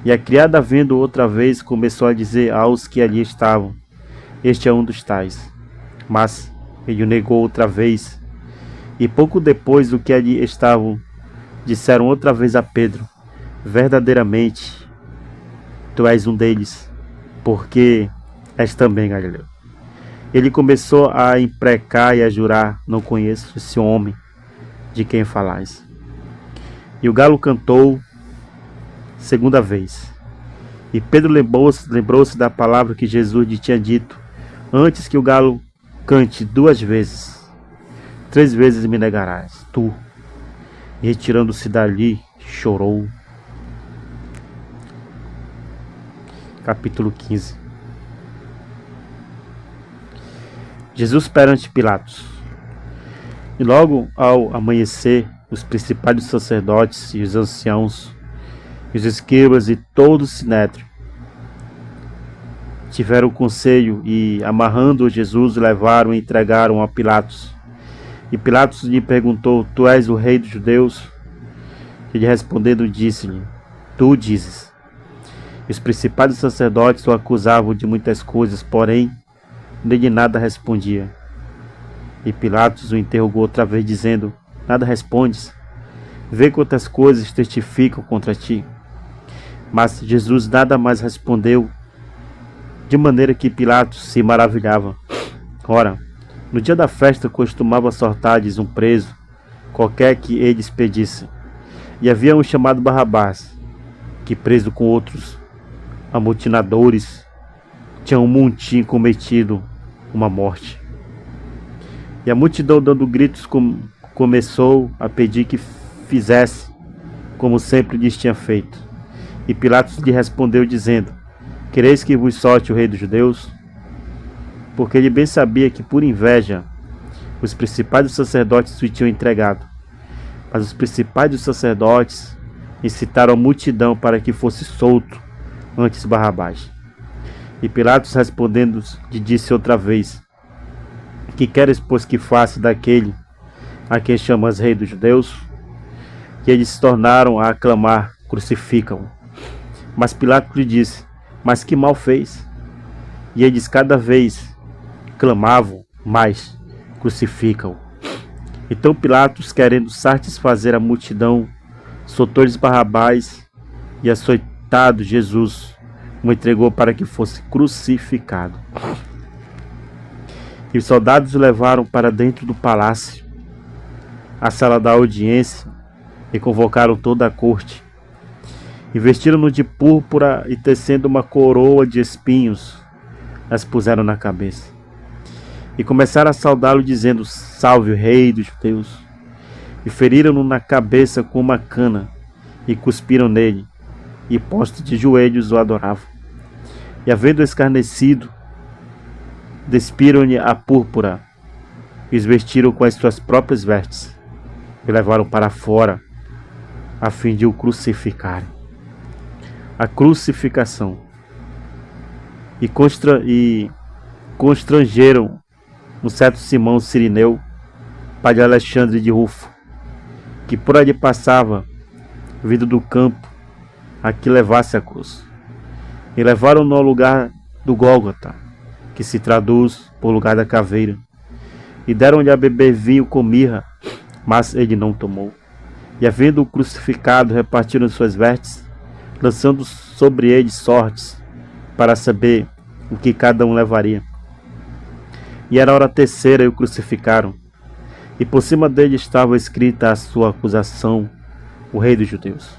E a criada, vendo outra vez, começou a dizer aos que ali estavam: Este é um dos tais. Mas ele o negou outra vez. E pouco depois, os que ali estavam disseram outra vez a Pedro: Verdadeiramente, tu és um deles, porque és também Galileu. Ele começou a imprecar e a jurar: Não conheço esse homem de quem falais. E o galo cantou 2ª vez. E Pedro lembrou-se da palavra que Jesus lhe tinha dito: Antes que o galo cante 2 vezes, 3 vezes me negarás, tu. E retirando-se dali, chorou. Capítulo 15. Jesus perante Pilatos. E logo ao amanhecer, os principais sacerdotes e os anciãos, e os escribas e todo o sinédrio tiveram conselho e, amarrando Jesus, levaram e entregaram a Pilatos. E Pilatos lhe perguntou: Tu és o rei dos judeus? Ele respondendo disse-lhe: Tu dizes. E os principais sacerdotes o acusavam de muitas coisas, porém nele nada respondia. E Pilatos o interrogou outra vez, dizendo: Nada respondes? Vê quantas coisas testificam contra ti. Mas Jesus nada mais respondeu, de maneira que Pilatos se maravilhava. Ora, No dia da festa costumava soltar-lhes um preso, qualquer que eles pedissem. E havia um chamado Barrabás, que preso com outros amotinadores, tinha um montim cometido uma morte. E a multidão, dando gritos, começou a pedir que fizesse como sempre lhes tinha feito. E Pilatos lhe respondeu dizendo: quereis que vos solte o rei dos judeus? Porque ele bem sabia que por inveja os principais dos sacerdotes o tinham entregado. Mas os principais dos sacerdotes incitaram a multidão para que fosse solto antes Barrabás. E Pilatos respondendo lhe disse outra vez: que queres, pois, que faça daquele a quem chamas rei dos judeus? E eles se tornaram a aclamar: crucificam-o. Mas Pilatos lhe disse: mas que mal fez? E eles cada vez clamavam mais: crucificam-o. Então Pilatos, querendo satisfazer a multidão, soltou-lhes Barrabás, e açoitado Jesus o entregou para que fosse crucificado. E os soldados o levaram para dentro do palácio, a sala da audiência, e convocaram toda a corte. E vestiram-no de púrpura e, tecendo uma coroa de espinhos, as puseram na cabeça. E começaram a saudá-lo, dizendo: salve o rei dos judeus. E feriram-no na cabeça com uma cana, e cuspiram nele, e postos de joelhos o adoravam. E havendo escarnecido, despiram-lhe a púrpura, e os vestiram com as suas próprias vestes, e levaram para fora, a fim de o crucificarem. A crucificação. E constrangeram um certo Simão Cirineu, pai de Alexandre de Rufo, que por ali passava, vindo do campo, a que levasse a cruz. E levaram-no ao lugar do Gólgota, que se traduz por lugar da caveira. E deram-lhe a beber vinho com mirra, mas ele não tomou. E havendo-o crucificado, repartiram suas vestes, lançando sobre eles sortes, para saber o que cada um levaria. E era a hora terceira, e o crucificaram. E por cima dele estava escrita a sua acusação: o rei dos judeus.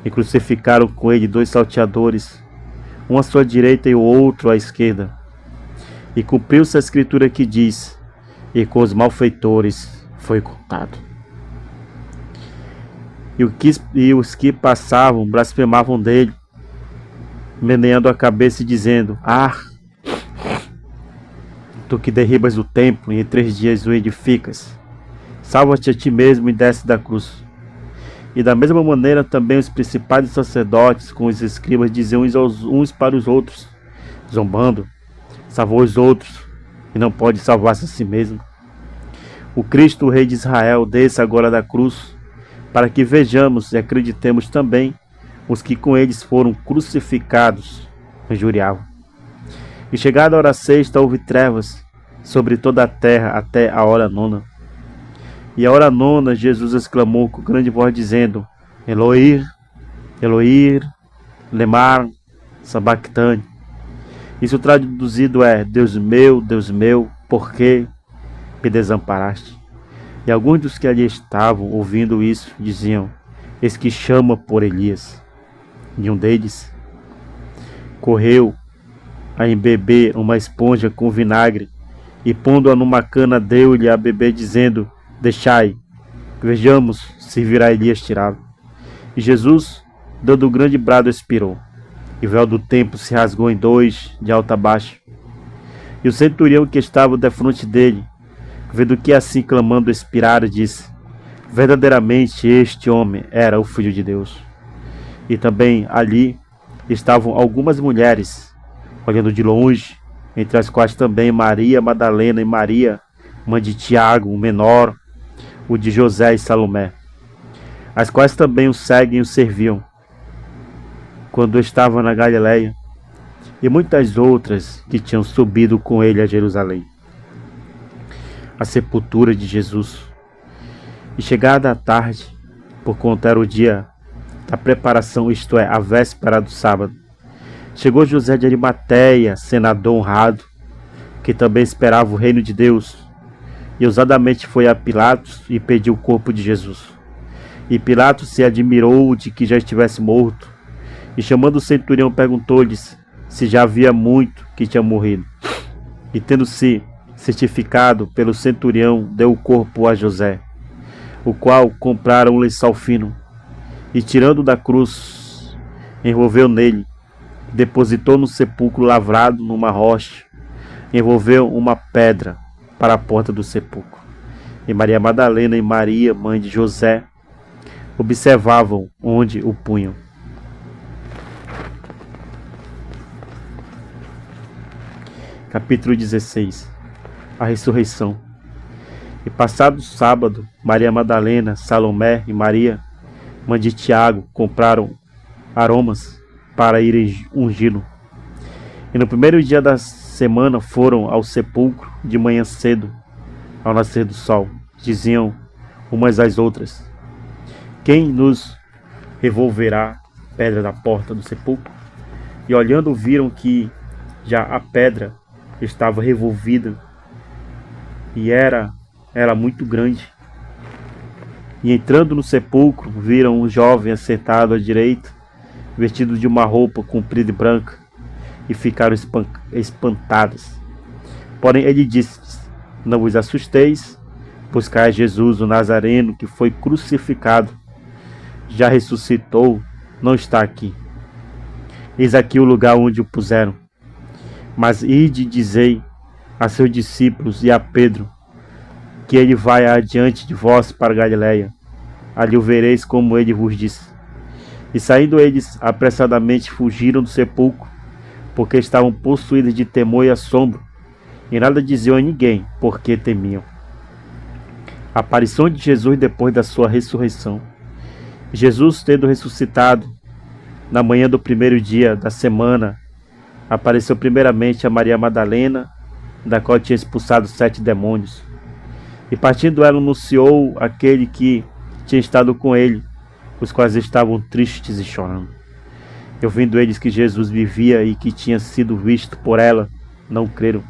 E crucificaram com ele 2 salteadores, um à sua direita e o outro à esquerda. E cumpriu-se a escritura que diz: e com os malfeitores foi contado. E os que passavam blasfemavam dele, meneando a cabeça e dizendo: tu que derribas o templo e em 3 dias o edificas, salva-te a ti mesmo e desce da cruz. E da mesma maneira também os principais sacerdotes com os escribas diziam uns para os outros, zombando: salvou os outros e não pode salvar-se a si mesmo. O Cristo, o Rei de Israel, desça agora da cruz, para que vejamos e acreditemos também os que com eles foram crucificados, injuriavam. E chegada a hora sexta, houve trevas sobre toda a terra até a hora nona. E a hora nona, Jesus exclamou com grande voz, dizendo: Eloi, Eloi, lema sabachthani. Isso traduzido é: Deus meu, por que me desamparaste? E alguns dos que ali estavam, ouvindo isso, diziam: eis que chama por Elias. E um deles correu a embeber uma esponja com vinagre, e pondo-a numa cana, deu-lhe a beber, dizendo: deixai, vejamos se virá Elias tirá-lo. E Jesus, dando um grande brado, expirou, e o véu do templo se rasgou em 2, de alto a baixo. E o centurião que estava defronte dele, vendo que assim clamando expirara, disse: verdadeiramente este homem era o Filho de Deus. E também ali estavam algumas mulheres, olhando de longe, entre as quais também Maria Madalena e Maria, mãe de Tiago, o menor, o de José e Salomé, as quais também o seguem e o serviam, quando estava na Galileia, e muitas outras que tinham subido com ele a Jerusalém. A sepultura de Jesus. E chegada a tarde, por conta era o dia da preparação, isto é, a véspera do sábado, chegou José de Arimateia, senador honrado, que também esperava o reino de Deus, e ousadamente foi a Pilatos e pediu o corpo de Jesus. E Pilatos se admirou de que já estivesse morto, e chamando o centurião perguntou-lhes se já havia muito que tinha morrido. E tendo-se certificado pelo centurião, deu o corpo a José, o qual comprara um lençol fino, e tirando da cruz, envolveu nele, depositou no sepulcro lavrado numa rocha, envolveu uma pedra para a porta do sepulcro. E Maria Madalena e Maria, mãe de José, observavam onde o punham. Capítulo 16. A ressurreição. E passado o sábado, Maria Madalena, Salomé e Maria, mãe de Tiago, compraram aromas para irem ungí-lo. E no primeiro dia da semana foram ao sepulcro de manhã cedo, ao nascer do sol. Diziam umas às outras: quem nos revolverá a pedra da porta do sepulcro? E olhando viram que já a pedra estava revolvida, e era muito grande. E entrando no sepulcro, viram um jovem assentado à direita, vestido de uma roupa comprida e branca, e ficaram espantadas. Porém ele disse: não vos assusteis, buscai Jesus o Nazareno, que foi crucificado. Já ressuscitou, não está aqui. Eis aqui o lugar onde o puseram. Mas ide e dizei a seus discípulos e a Pedro que ele vai adiante de vós para Galiléia. Ali o vereis como ele vos disse. E saindo eles apressadamente fugiram do sepulcro, porque estavam possuídos de temor e assombro, e nada diziam a ninguém, porque temiam. A aparição de Jesus depois da sua ressurreição. Jesus, tendo ressuscitado, na manhã do primeiro dia da semana, apareceu primeiramente a Maria Madalena, da qual tinha expulsado 7 demônios. E partindo ela anunciou aquele que tinha estado com ele, os quais estavam tristes e chorando. E ouvindo eles que Jesus vivia e que tinha sido visto por ela, não creram.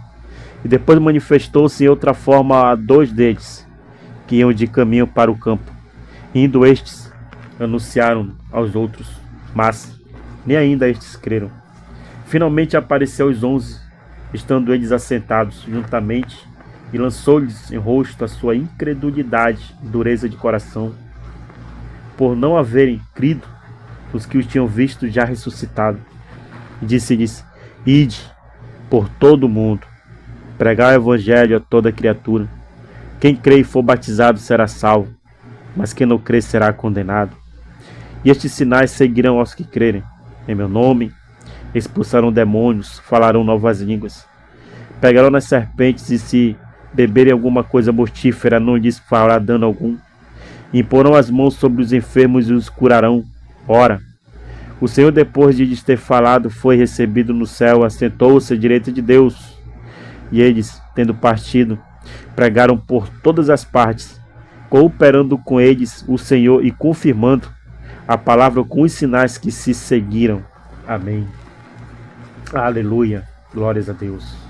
E depois manifestou-se em outra forma a 2 deles, que iam de caminho para o campo. Indo estes, anunciaram aos outros, mas nem ainda estes creram. Finalmente apareceu aos 11, estando eles assentados juntamente, e lançou-lhes em rosto a sua incredulidade e dureza de coração, por não haverem crido os que o tinham visto já ressuscitado. E disse-lhes: ide por todo o mundo, pregai o evangelho a toda criatura. Quem crê e for batizado será salvo, mas quem não crê será condenado. E estes sinais seguirão aos que crerem. Em meu nome expulsarão demônios, falarão novas línguas, pegarão nas serpentes, e se beberem alguma coisa mortífera não lhes fará dano algum. Imporão as mãos sobre os enfermos e os curarão. Ora, o Senhor, depois de lhes ter falado, foi recebido no céu, assentou-se à direita de Deus. E eles, tendo partido, pregaram por todas as partes, cooperando com eles o Senhor e confirmando a palavra com os sinais que se seguiram. Amém. Aleluia. Glórias a Deus.